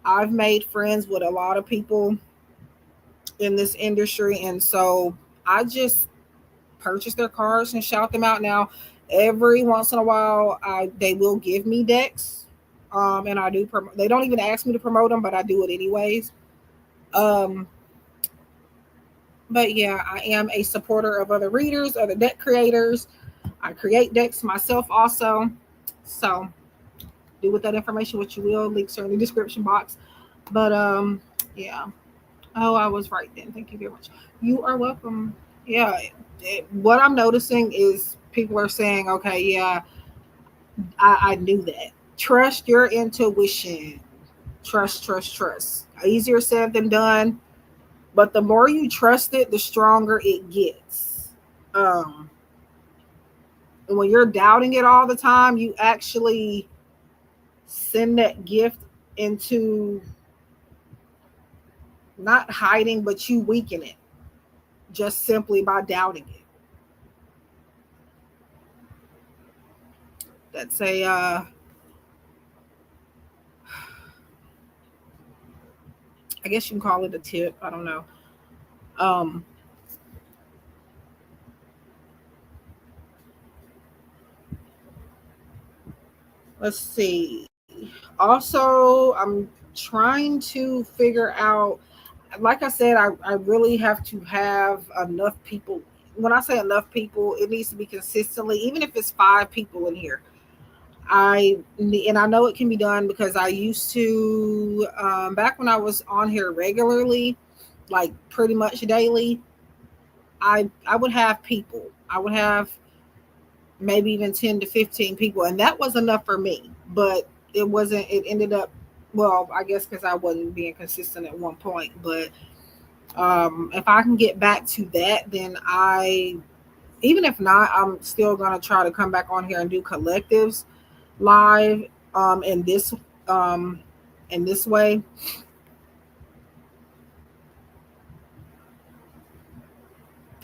I've made friends with a lot of people in this industry, and so I just purchase their cards and shout them out. Now, every once in a while, they will give me decks, and I do. They don't even ask me to promote them, but I do it anyways. Um, but yeah, I am a supporter of other readers, other deck creators. I create decks myself also. So do with that information what you will. Links are in the description box. But yeah. Oh, I was right then. Thank you very much. You are welcome. Yeah. What I'm noticing is people are saying, okay, yeah, I knew that. Trust your intuition. Trust. Easier said than done. But the more you trust it, the stronger it gets. Um, and when you're doubting it all the time, you actually send that gift into not hiding, but you weaken it just simply by doubting it. That's a I guess you can call it a tip. I don't know. Um, let's see. Also, I'm trying to figure out. Like I said, I really have to have enough people. When I say enough people, it needs to be consistently, even if it's 5 people in here. And I know it can be done because I used to back when I was on here regularly, like pretty much daily. I would have people. I would have maybe even 10 to 15 people, and that was enough for me. But it wasn't. It ended up, well, I guess because I wasn't being consistent at one point. But if I can get back to that, then even if not, I'm still gonna try to come back on here and do collectives live in um this way.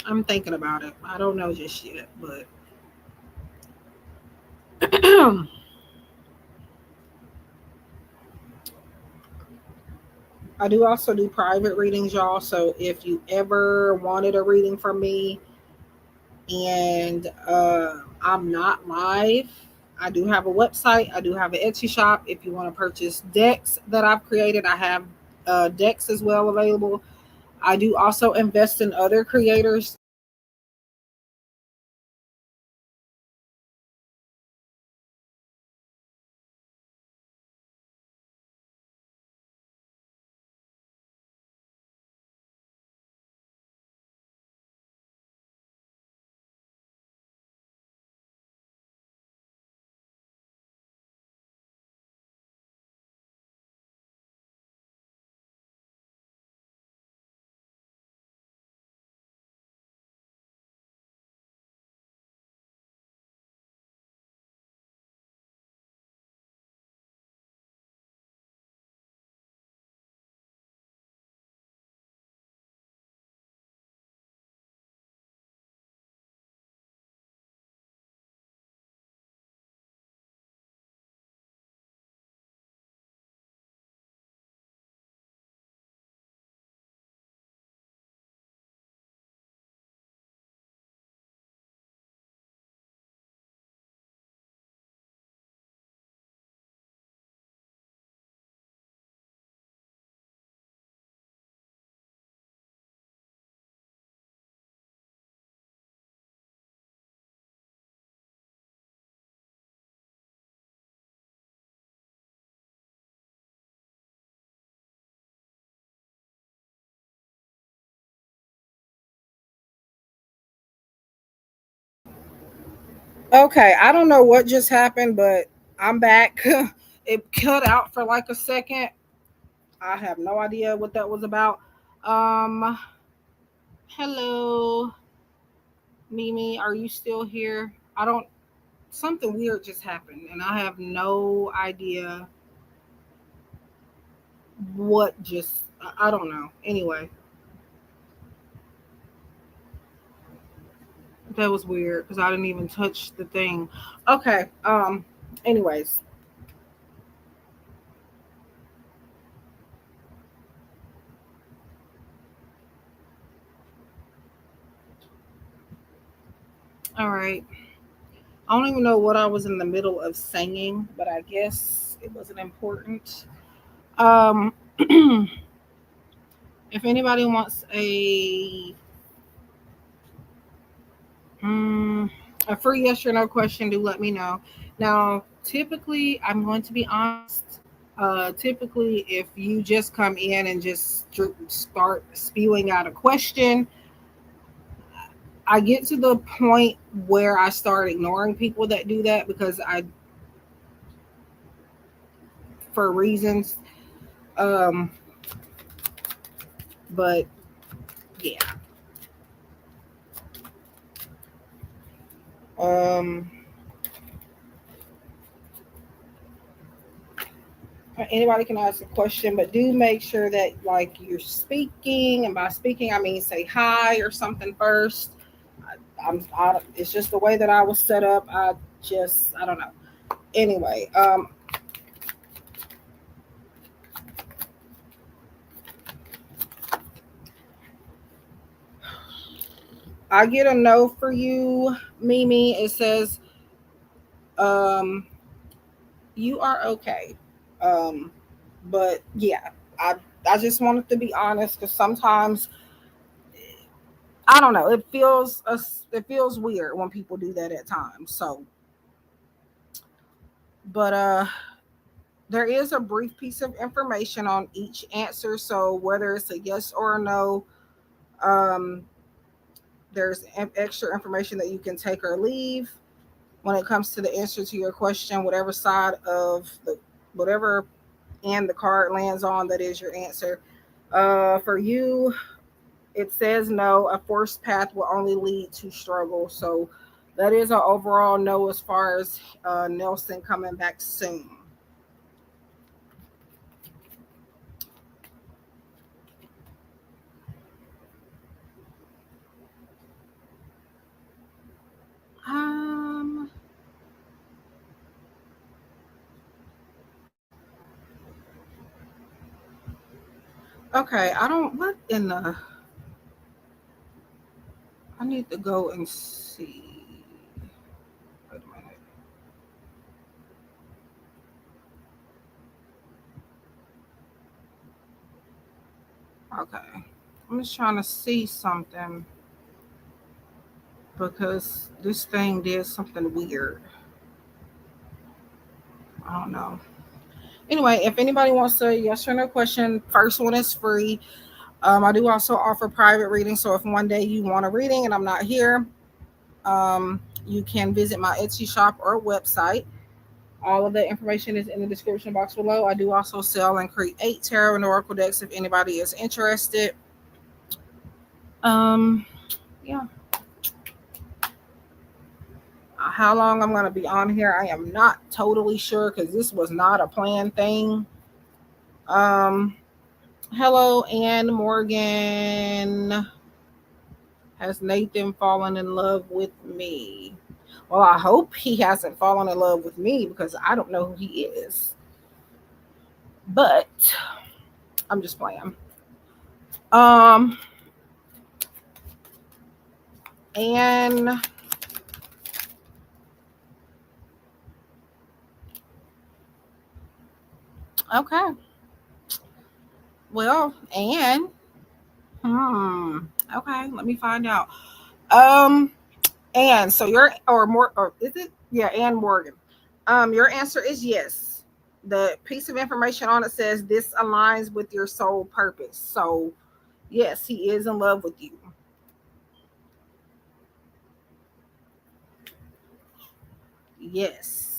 I'm thinking about it. I don't know just yet, but I do also do private readings, y'all. So if you ever wanted a reading from me and I'm not live, I do have a website. I do have an Etsy shop. If you want to purchase decks that I've created, I have decks as well available. I do also invest in other creators. Okay, I don't know what just happened, but I'm back. It cut out for like a second. I have no idea what that was about. Um, Hello, Mimi. Are you still here? I don't. Something weird just happened, and I have no idea what just. I don't know. Anyway, that was weird because I didn't even touch the thing. Okay. Anyways, all right. I don't even know what I was in the middle of singing, but I guess it wasn't important. Um, if anybody wants mm, a free yes or no question, do let me know. Now, typically, I'm going to be honest. Typically, if you just come in and just start spewing out a question, I get to the point where I start ignoring people that do that because for reasons. Um, but yeah. Um, Anybody can ask a question, but do make sure that like you're speaking, and by speaking I mean say hi or something first. It's just the way that I was set up. I don't know. Anyway, I get a no for you, Mimi. It says, um, you are okay. Um, but yeah, I I just wanted to be honest because sometimes I don't know. It feels weird when people do that at times. So, but there is a brief piece of information on each answer. So whether it's a yes or a no, um, there's extra information that you can take or leave when it comes to the answer to your question. Whatever side of the whatever end the card lands on, that is your answer. For you, it says no. A forced path will only lead to struggle. So that is an overall no as far as Nelson coming back soon. Um. Okay. I don't. What in the? I need to go and see. Wait a minute. Okay. I'm just trying to see something because this thing did something weird. I don't know. Anyway, if anybody wants a yes or no question, first one is free. I do also offer private reading. So if one day you want a reading and I'm not here, you can visit my Etsy shop or website. All of the information is in the description box below. I do also sell and create tarot and oracle decks if anybody is interested. Um, yeah. How long I'm going to be on here, I am not totally sure because this was not a planned thing. Um, Hello, Ann Morgan. Has Nathan fallen in love with me? Well, I hope he hasn't fallen in love with me because I don't know who he is. But I'm just playing. Um, and okay. Well, and okay, let me find out. Um, and so your or more or is it? Yeah, Ann Morgan. Your answer is yes. The piece of information on it says this aligns with your soul purpose. So yes, he is in love with you. Yes.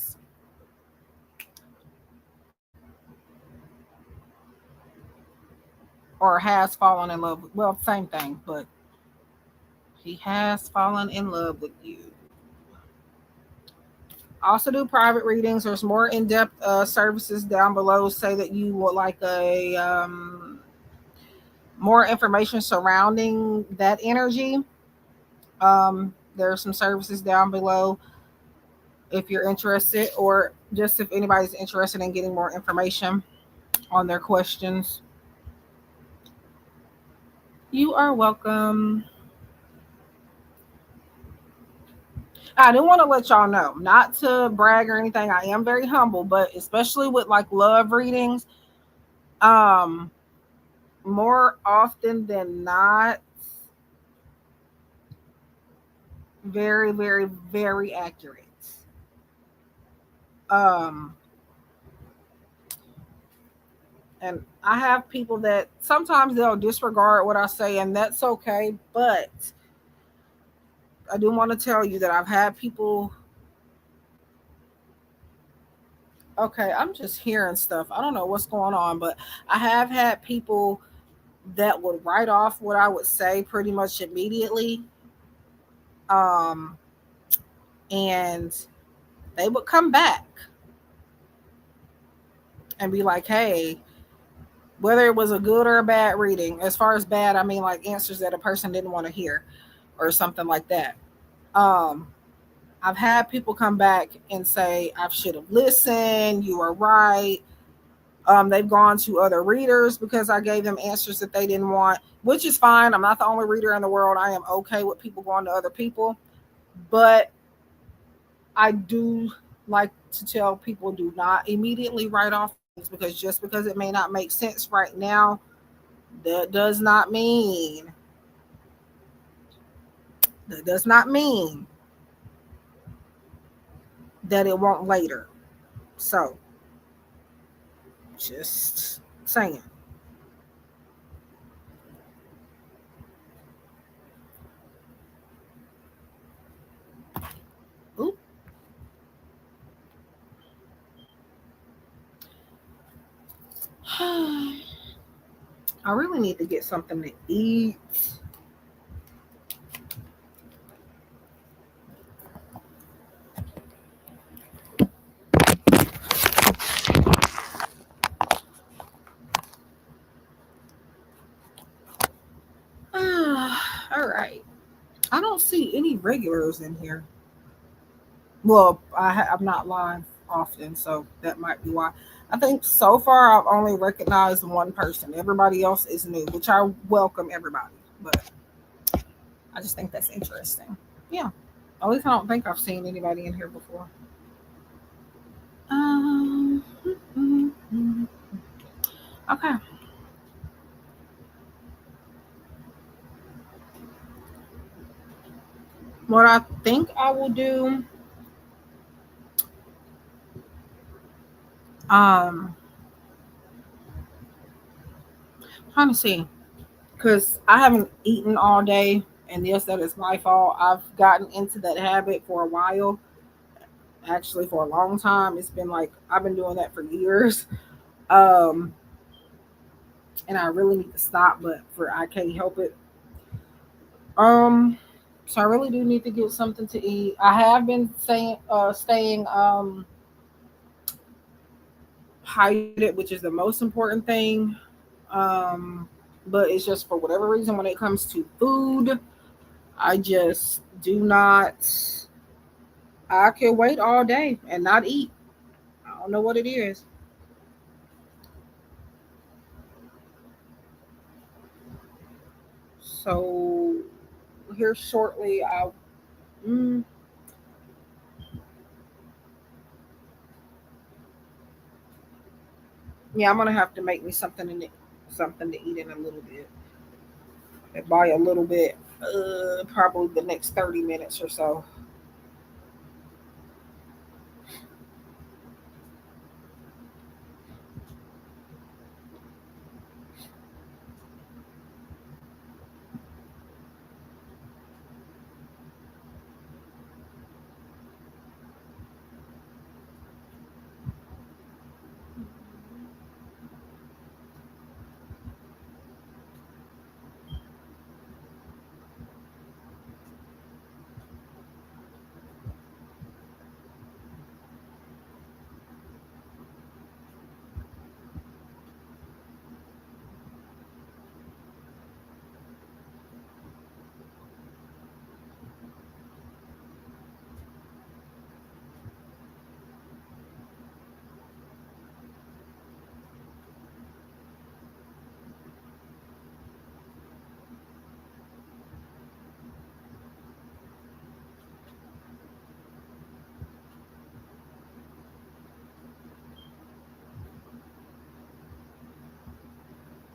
Or has fallen in love with, well, same thing, but He has fallen in love with you. Also do private readings. There's more in-depth services down below. Say that you would like a more information surrounding that energy. There are some services down below if you're interested, or just if anybody's interested in getting more information on their questions. You are welcome. I do want to let y'all know, not to brag or anything. I am very humble, but especially with like love readings, um, more often than not, very, very, very accurate. Um, and I have people that sometimes they'll disregard what I say, and that's okay. But I do want to tell you that I've had people. Okay, I'm just hearing stuff. I don't know what's going on, but I have had people that would write off what I would say pretty much immediately. Um, and they would come back and be like, hey, whether it was a good or a bad reading, as far as bad, I mean like answers that a person didn't want to hear or something like that. Um, I've had people come back and say, I should have listened, you are right. They've gone to other readers because I gave them answers that they didn't want, which is fine. I'm not the only reader in the world. I am okay with people going to other people. But I do like to tell people, do not immediately write off things, because just because it may not make sense right now, that does not mean that it won't later. So just saying. Oop. I really need to get something to eat. All right. I don't see any regulars in here. Well, I'm not live often, so that might be why. I think so far I've only recognized one person. Everybody else is new, which I welcome everybody. But I just think that's interesting. Yeah. At least I don't think I've seen anybody in here before. Um, okay. What I think I will do, um, trying to see, because I haven't eaten all day, and yes, that is my fault. I've gotten into that habit for a while, actually for a long time. It's been like I've been doing that for years. Um, and I really need to stop, but for I can't help it. Um, so I really do need to get something to eat. I have been saying staying hydrated, which is the most important thing. Um, but it's just for whatever reason when it comes to food, I just do not. I can wait all day and not eat. I don't know what it is. So here shortly, mm, yeah, I'm gonna have to make me something to eat in a little bit. And by a little bit, probably the next 30 minutes or so.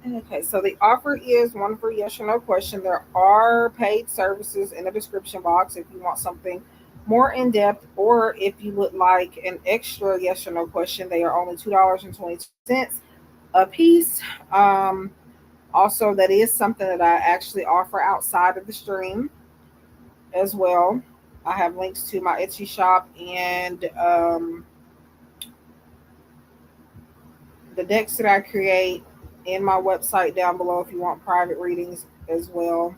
Okay, so the offer is one for yes or no question. There are paid services in the description box if you want something more in depth, or if you would like an extra yes or no question. They are only $2.22 a piece. Um, Also, that is something that I actually offer outside of the stream as well. I have links to my Etsy shop and the decks that I create in my website down below if you want private readings as well.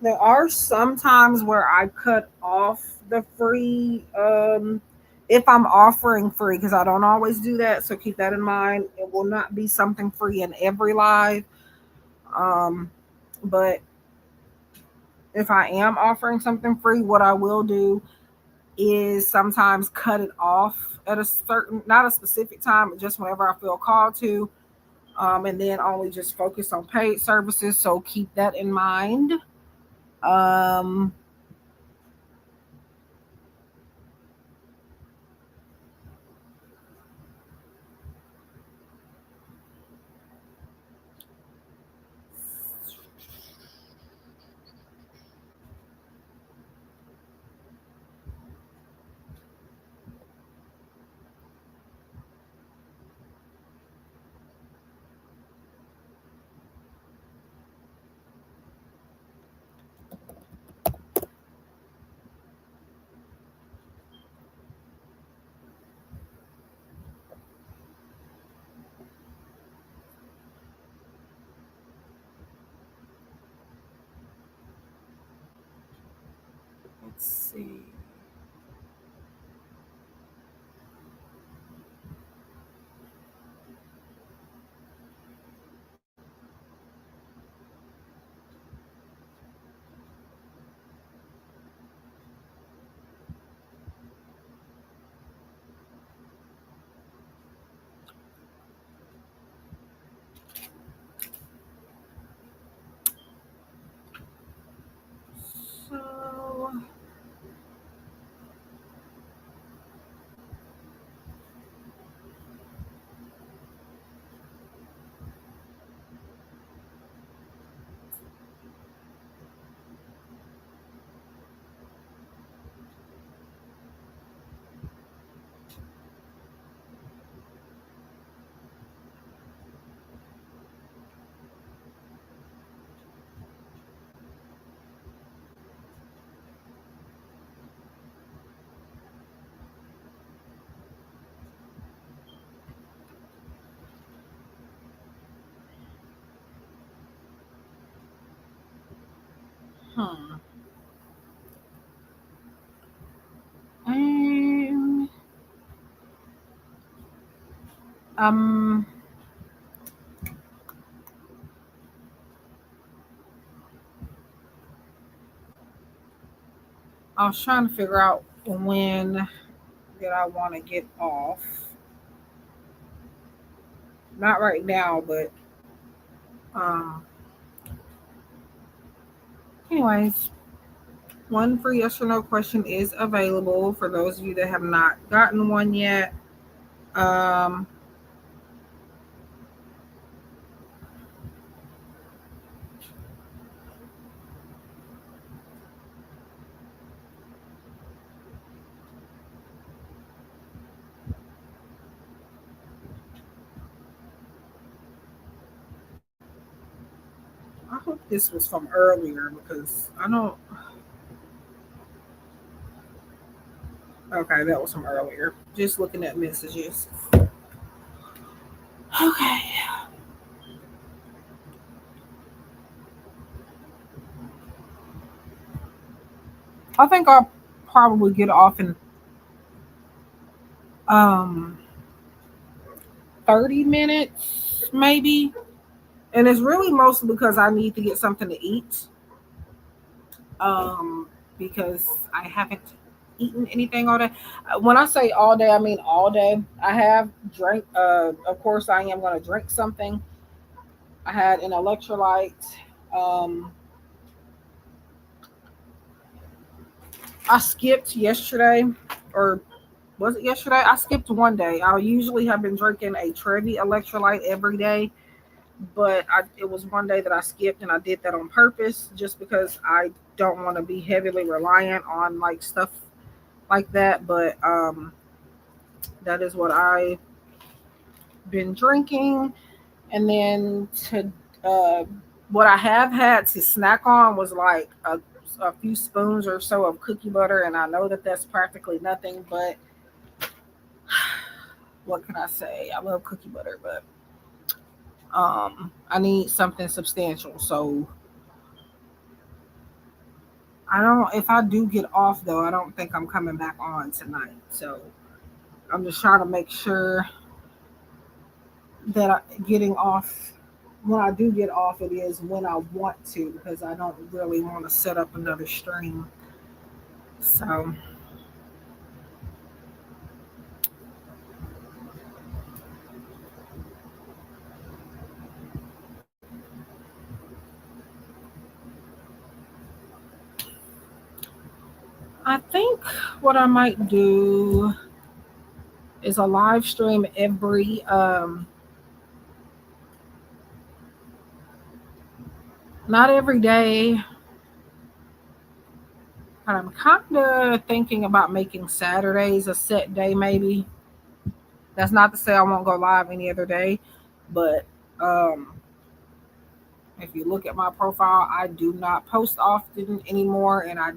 There are some times where I cut off the free if I'm offering free because I don't always do that. So keep that in mind. It will not be something free in every live. Um, but if I am offering something free, what I will do is sometimes cut it off at a certain, not a specific time, but just whenever I feel called to. And then only just focus on paid services. So keep that in mind. Um, let's see. So Hmm. Um, um, I was trying to figure out when that I want to get off. Not right now, but um. Anyways, one free yes or no question is available for those of you that have not gotten one yet. Um, I hope this was from earlier because I don't. Okay, that was from earlier. Just looking at messages. Okay. I think I'll probably get off in um 30 minutes, maybe. And it's really mostly because I need to get something to eat. Um, because I haven't eaten anything all day. When I say all day, I mean all day. I have drink. Of course, I am going to drink something. I had an electrolyte. Um, I skipped yesterday, or was it yesterday? I skipped one day. I usually have been drinking a Trevi electrolyte every day, but it was one day that I skipped, and I did that on purpose just because I don't want to be heavily reliant on like stuff like that. But that is what I've been drinking. And then to what I have had to snack on was like a few spoons or so of cookie butter, and I know that that's practically nothing, but what can I say? I love cookie butter, but I need something substantial. So I don't. If I do get off though, I don't think I'm coming back on tonight. So I'm just trying to make sure that getting off when I do get off, it is when I want to because I don't really want to set up another stream. So I think what I might do is a live stream every not every day. But I'm kind of thinking about making Saturdays a set day, maybe. That's not to say I won't go live any other day, but um, if you look at my profile, I do not post often anymore, and I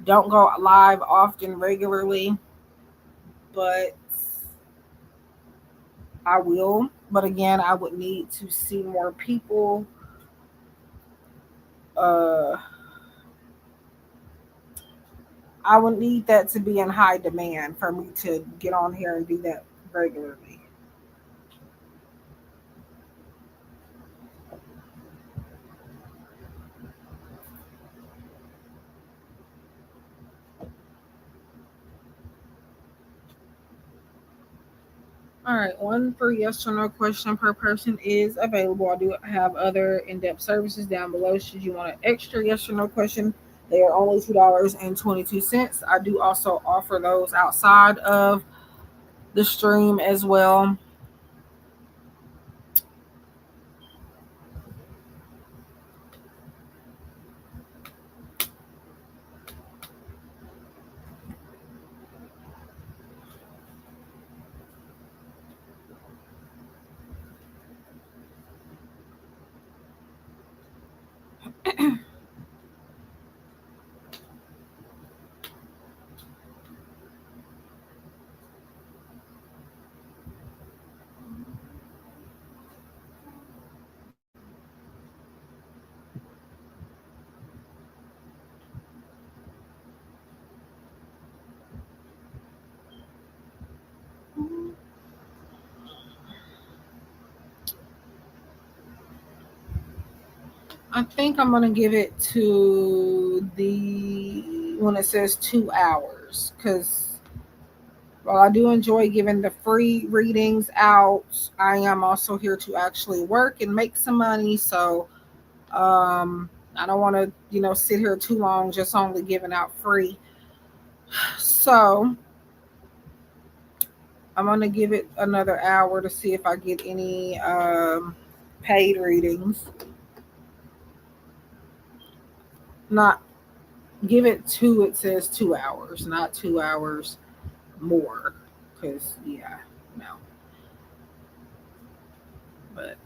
don't go live often regularly, but I will. But again, I would need to see more people. Uh, I would need that to be in high demand for me to get on here and do that regularly. All right, one for yes or no question per person is available. I do have other in depth services down below. Should you want an extra yes or no question, they are only $2.22. I do also offer those outside of the stream as well. I think I'm gonna give it to the when it says 2 hours, because while I do enjoy giving the free readings out, I am also here to actually work and make some money. So I don't want to, sit here too long just only giving out free. So I'm gonna give it another hour to see if I get any paid readings. Not give it two. It says 2 hours, not 2 hours more. Cause yeah, no. But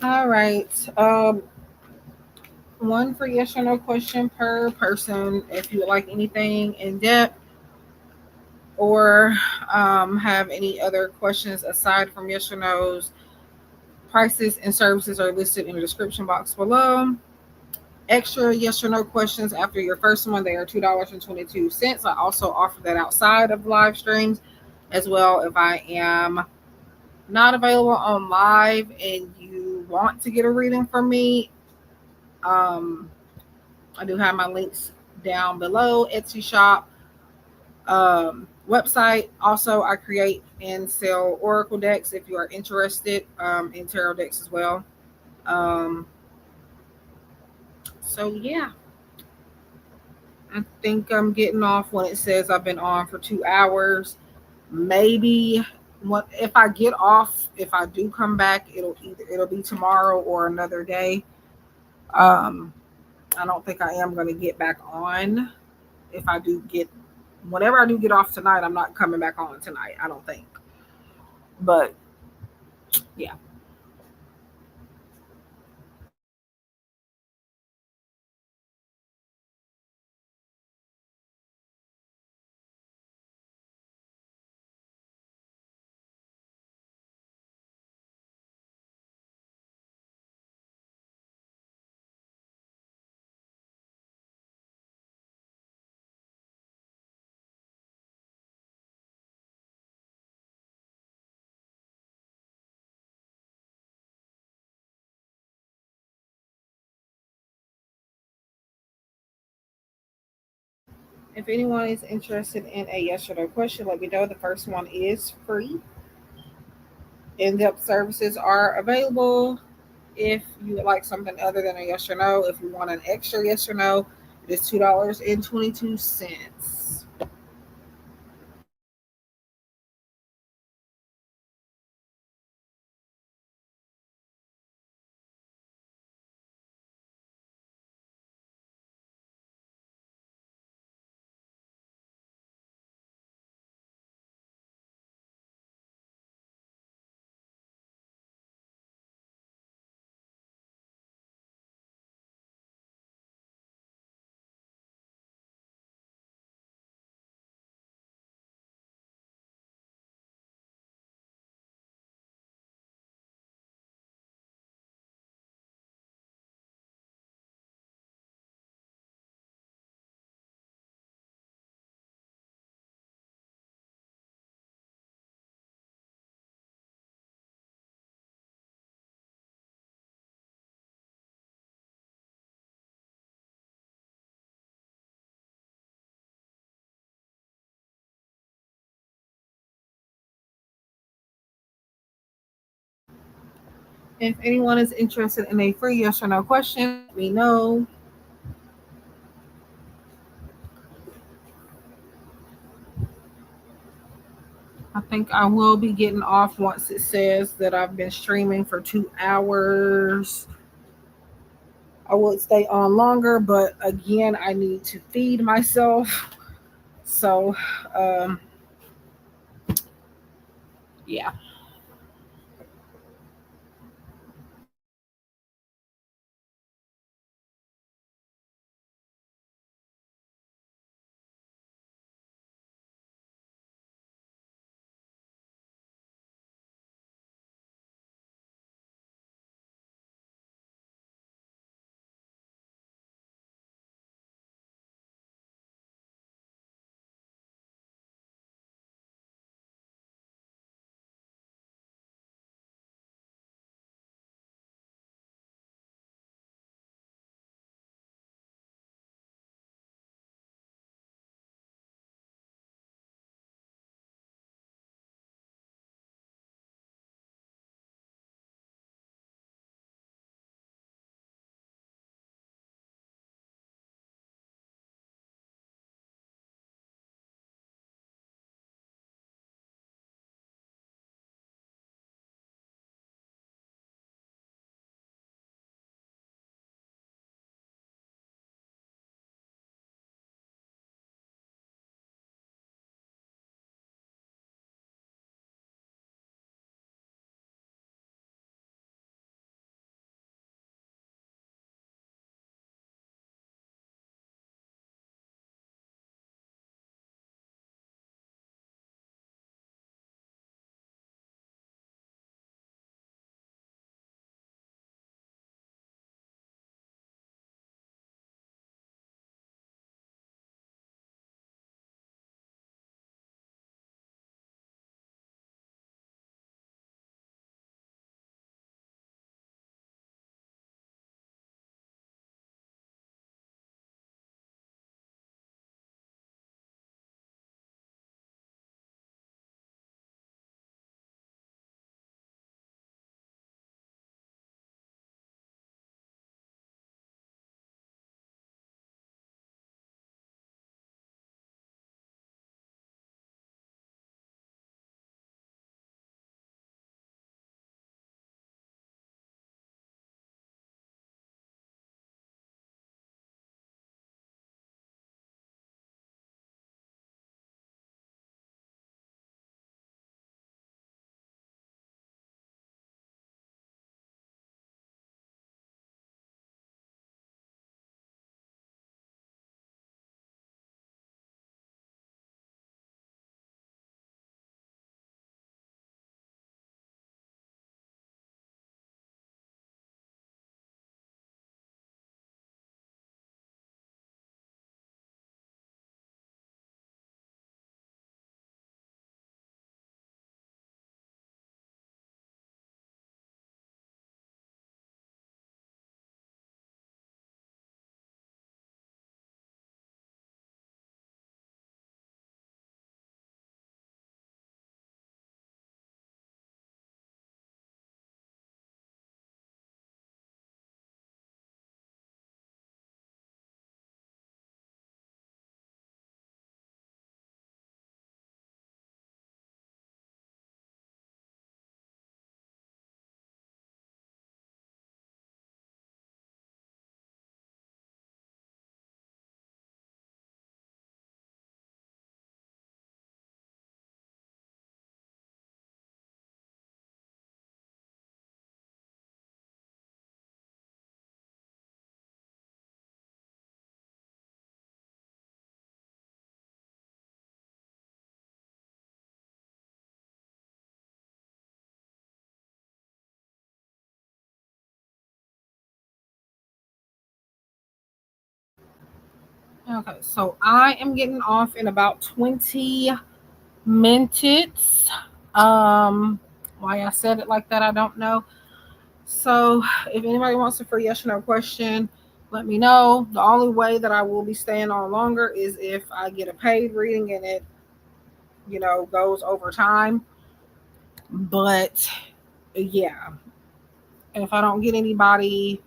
all right. One for yes or no question per person. If you would like anything in depth or have any other questions aside from yes or no's, prices and services are listed in the description box below. Extra yes or no questions after your first one, they are $2.22. I also offer that outside of live streams as well. If I am not available on live and you want to get a reading from me, um, I do have my links down below. Etsy shop, website. Also, I create and sell oracle decks if you are interested, in tarot decks as well. Um, so yeah, I think I'm getting off when it says I've been on for 2 hours. Maybe what if I get off? If I do come back, it'll be tomorrow or another day. Um, I don't think I am going to get back on. If I do get, whenever I do get off tonight, I'm not coming back on tonight. I don't think. But yeah. If anyone is interested in a yes or no question, let me know. The first one is free. In-depth services are available. If you would like something other than a yes or no, if you want an extra yes or no, it is $2.22. If anyone is interested in a free yes or no question, let me know. I think I will be getting off once it says that I've been streaming for 2 hours. I would stay on longer, but again, I need to feed myself. So, um, yeah. Okay, so I am getting off in about 20 minutes. Um, why I said it like that, I don't know. So if anybody wants a free yes or no question, let me know. The only way that I will be staying on longer is if I get a paid reading and it, goes over time. But yeah, if I don't get anybody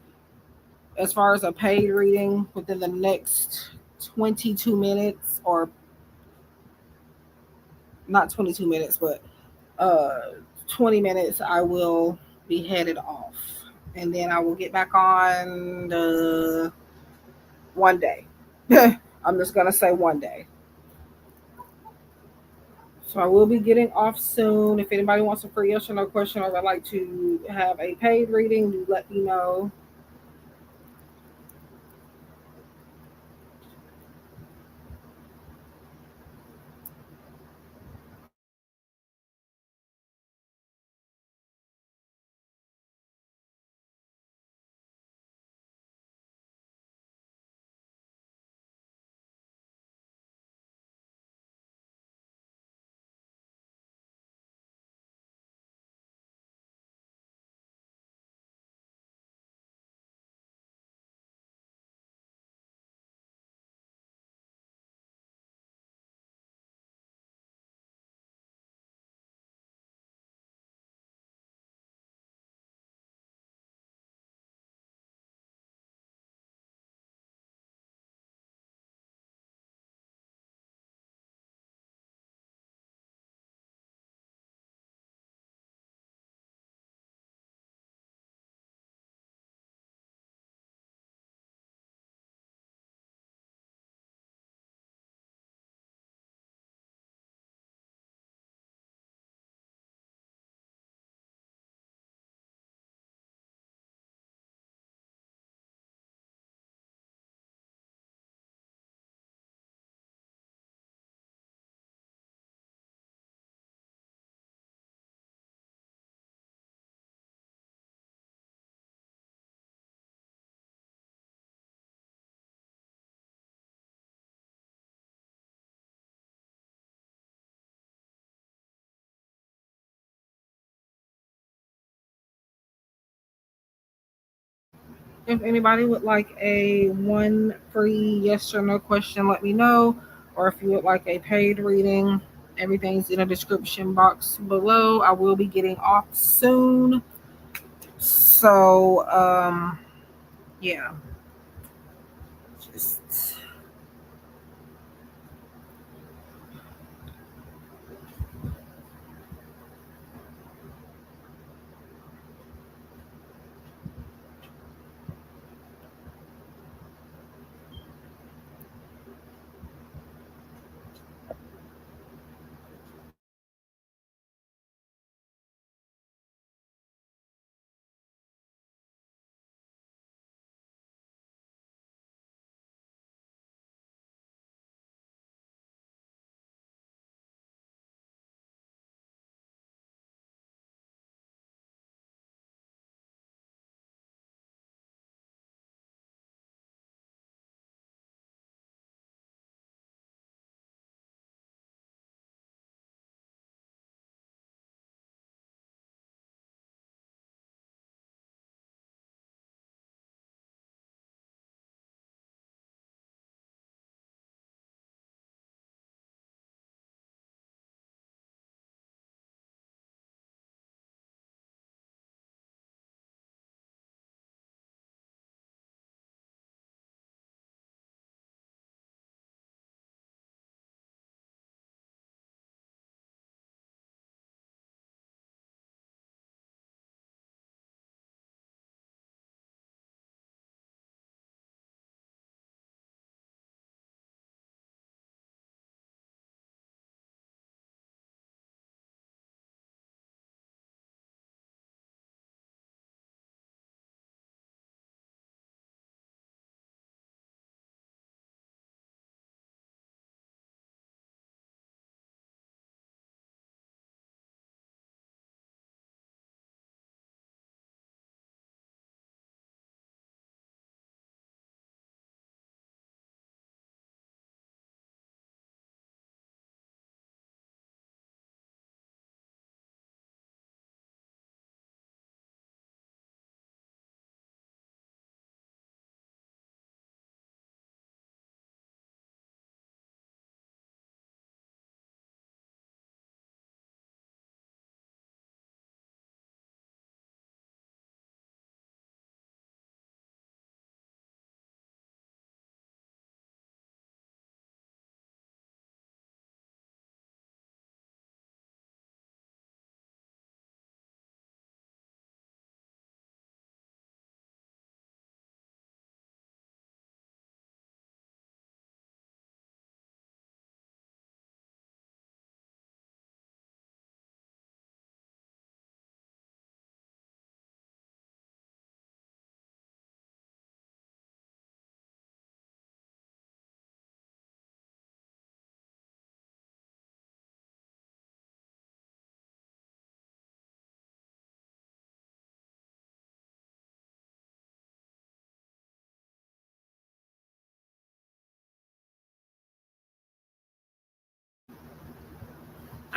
as far as a paid reading within the next 22 minutes, or not 22 minutes, but uh 20 minutes, I will be headed off. And then I will get back on one day. I'm just going to say one day. So I will be getting off soon. If anybody wants a free yes or no question, or would like to have a paid reading, do let me know. If anybody would like a one free yes or no question, let me know. Or if you would like a paid reading, everything's in the description box below. I will be getting off soon. So, yeah, just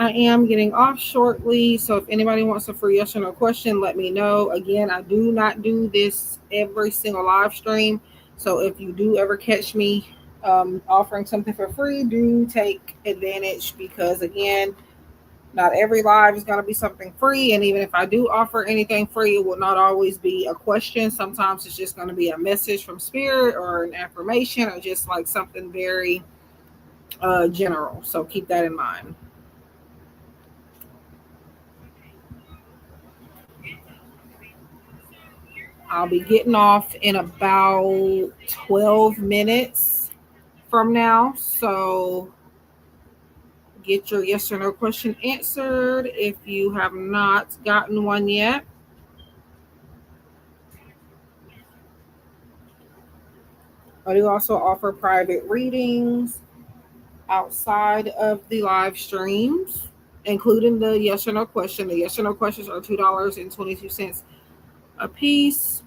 I am getting off shortly, so if anybody wants a free yes or no question, let me know. Again, I do not do this every single live stream, so if you do ever catch me offering something for free, do take advantage because, again, not every live is going to be something free. And even if I do offer anything free, it will not always be a question. Sometimes it's just going to be a message from spirit or an affirmation or just like something very general. So keep that in mind. I'll be getting off in about 12 minutes from now. So get your yes or no question answered if you have not gotten one yet. I do also offer private readings outside of the live streams, including the yes or no question. The yes or no questions are $2.22 a piece.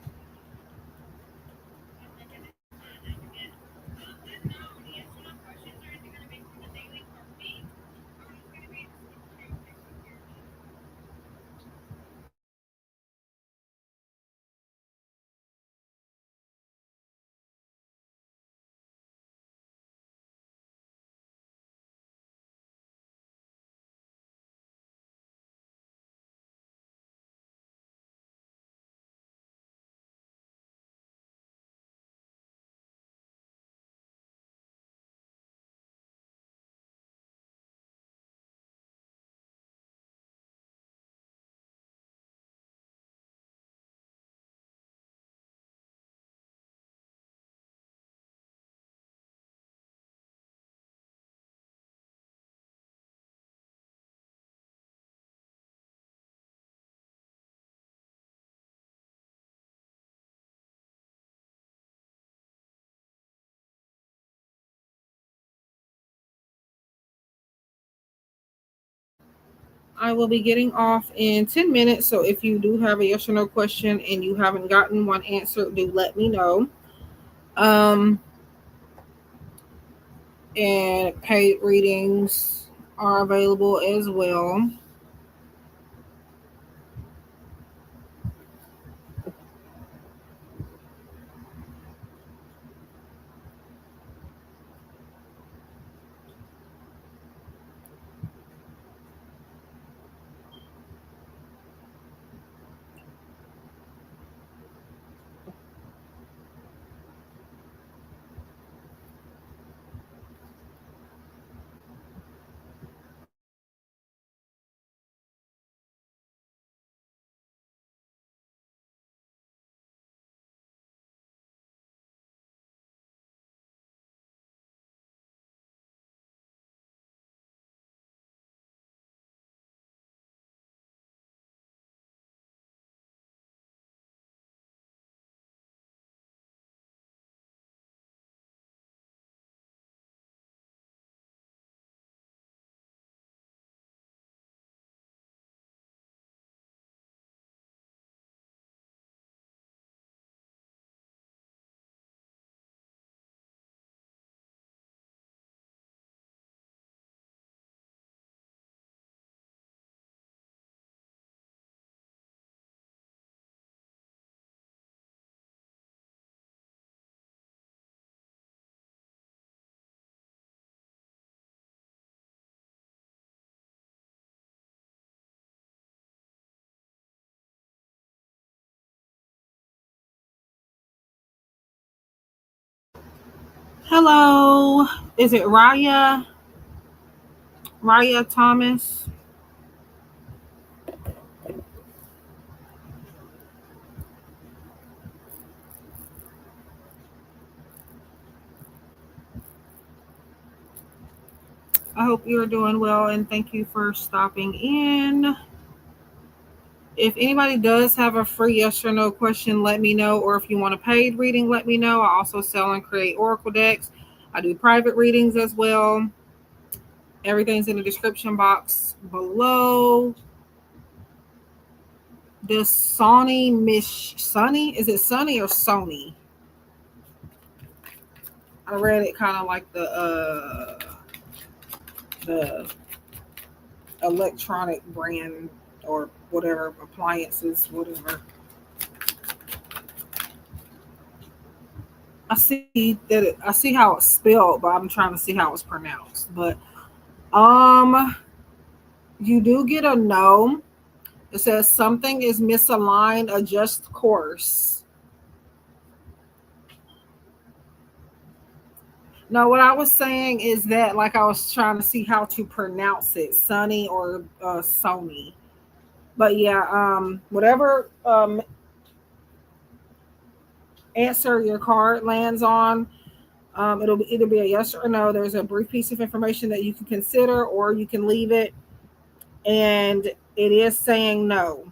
I will be getting off in 10 minutes. So if you do have a yes or no question and you haven't gotten one answered, do let me know. Um, and paid readings are available as well. Hello, is it Raya? Raya Thomas? I hope you're doing well and thank you for stopping in. If anybody does have a free yes or no question, let me know. Or if you want a paid reading, let me know. I also sell and create Oracle decks. I do private readings as well. Everything's in the description box below. The Sony Miss Sunny, is it Sunny or Sony? I read it kind of like the electronic brand or whatever appliances, whatever. I see how it's spelled, but I'm trying to see how it's pronounced. But um, you do get a no. It says something is misaligned. Adjust course. No, what I was saying is that like I was trying to see how to pronounce it, Sunny or Sony. But yeah, whatever answer your card lands on, it'll either be a yes or a no. There's a brief piece of information that you can consider, or you can leave it. And it is saying no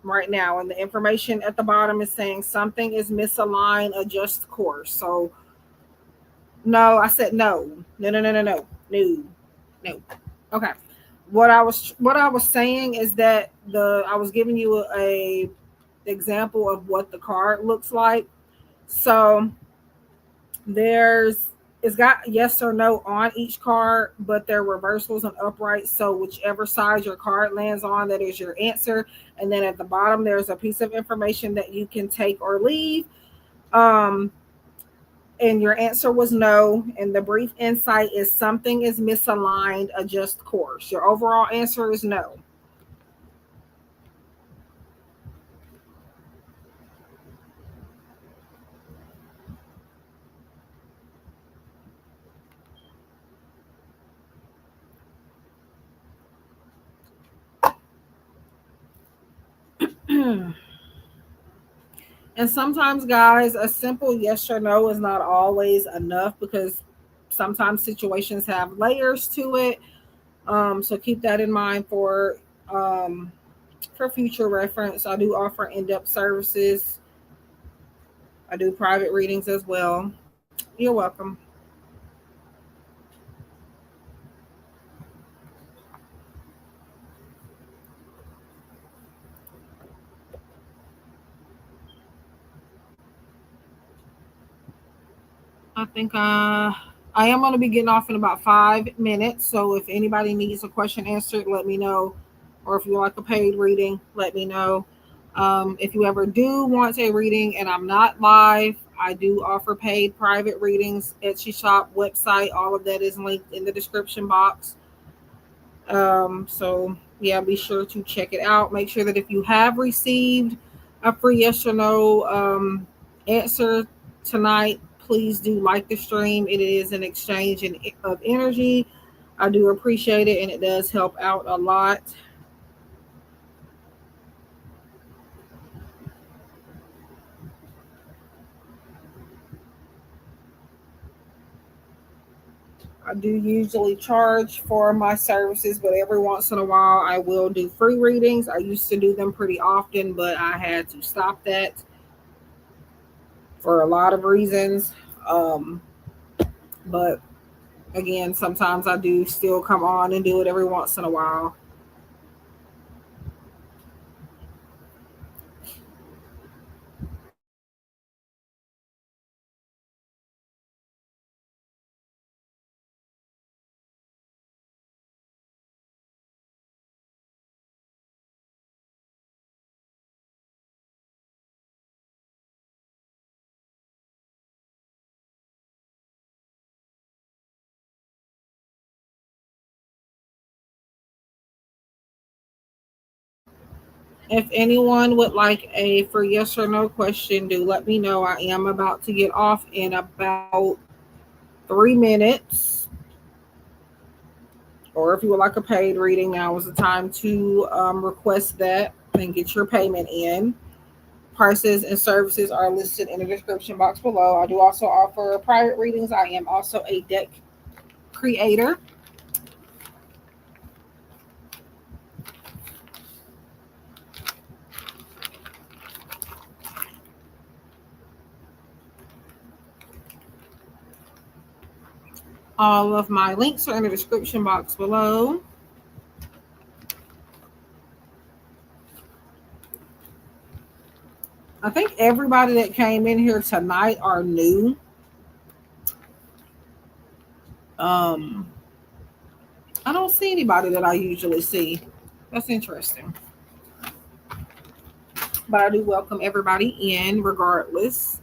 right now. And the information at the bottom is saying something is misaligned, adjust course. So, no, I said no. No, no, no, no, no. No, no. Okay. What I was saying is that the I was giving you a example of what the card looks like. So there's it's got yes or no on each card, but they're reversals and uprights. So whichever side your card lands on, that is your answer. And then at the bottom, there's a piece of information that you can take or leave. Um, and your answer was no. And the brief insight is something is misaligned, adjust course. Your overall answer is no. And sometimes, guys, a simple yes or no is not always enough because sometimes situations have layers to it. So keep that in mind um, for future reference. I do offer in-depth services. I do private readings as well. You're welcome. I think I am going to be getting off in about 5 minutes. So if anybody needs a question answered, let me know. Or if you like a paid reading, let me know. If you ever do want a reading and I'm not live, I do offer paid private readings. Etsy shop website, all of that is linked in the description box. So yeah, be sure to check it out. Make sure that if you have received a free yes or no answer tonight, please do like the stream. It is an exchange of energy. I do appreciate it, and it does help out a lot. I do usually charge for my services, but every once in a while I will do free readings. I used to do them pretty often, but I had to stop that for a lot of reasons. Um, but again, sometimes I do still come on and do it every once in a while. If anyone would like a for yes or no question, do let me know. I am about to get off in about 3 minutes. Or if you would like a paid reading, now is the time to request that and get your payment in. Prices and services are listed in the description box below. I do also offer private readings. I am also a deck creator. All of my links are in the description box below. I think everybody that came in here tonight are new. I don't don't see anybody that I usually see. That's interesting. But I do welcome everybody in regardless.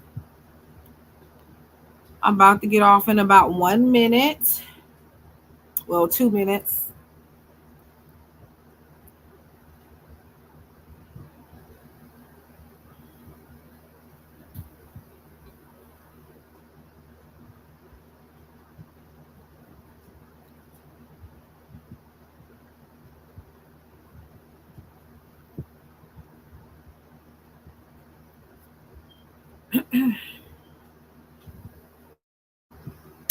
I'm about to get off in about 1 minute. Well, 2 minutes.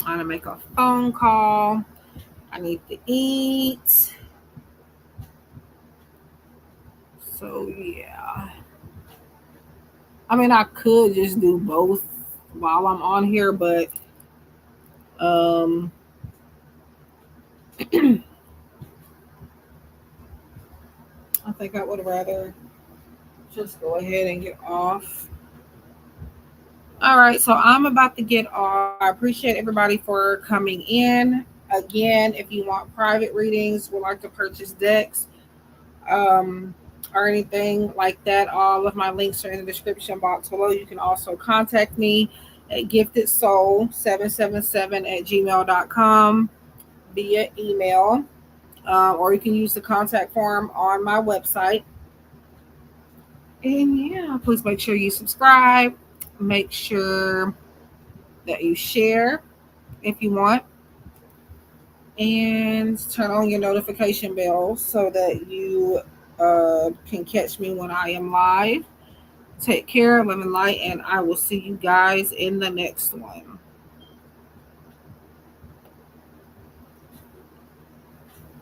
I'm gonna make a phone call. I need to eat. So yeah. I mean, I could just do both while I'm on here, but um I think I would rather just go ahead and get off. All right, so I'm about to get off. I appreciate everybody for coming in. Again, if you want private readings, would like to purchase decks, um, or anything like that, all of my links are in the description box below. You can also contact me at giftedsoul777 at gmail.com via email, or you can use the contact form on my website. And yeah, please make sure you subscribe. Make sure that you share if you want, and turn on your notification bell so that you can catch me when I am live. Take care, live in light, and I will see you guys in the next one.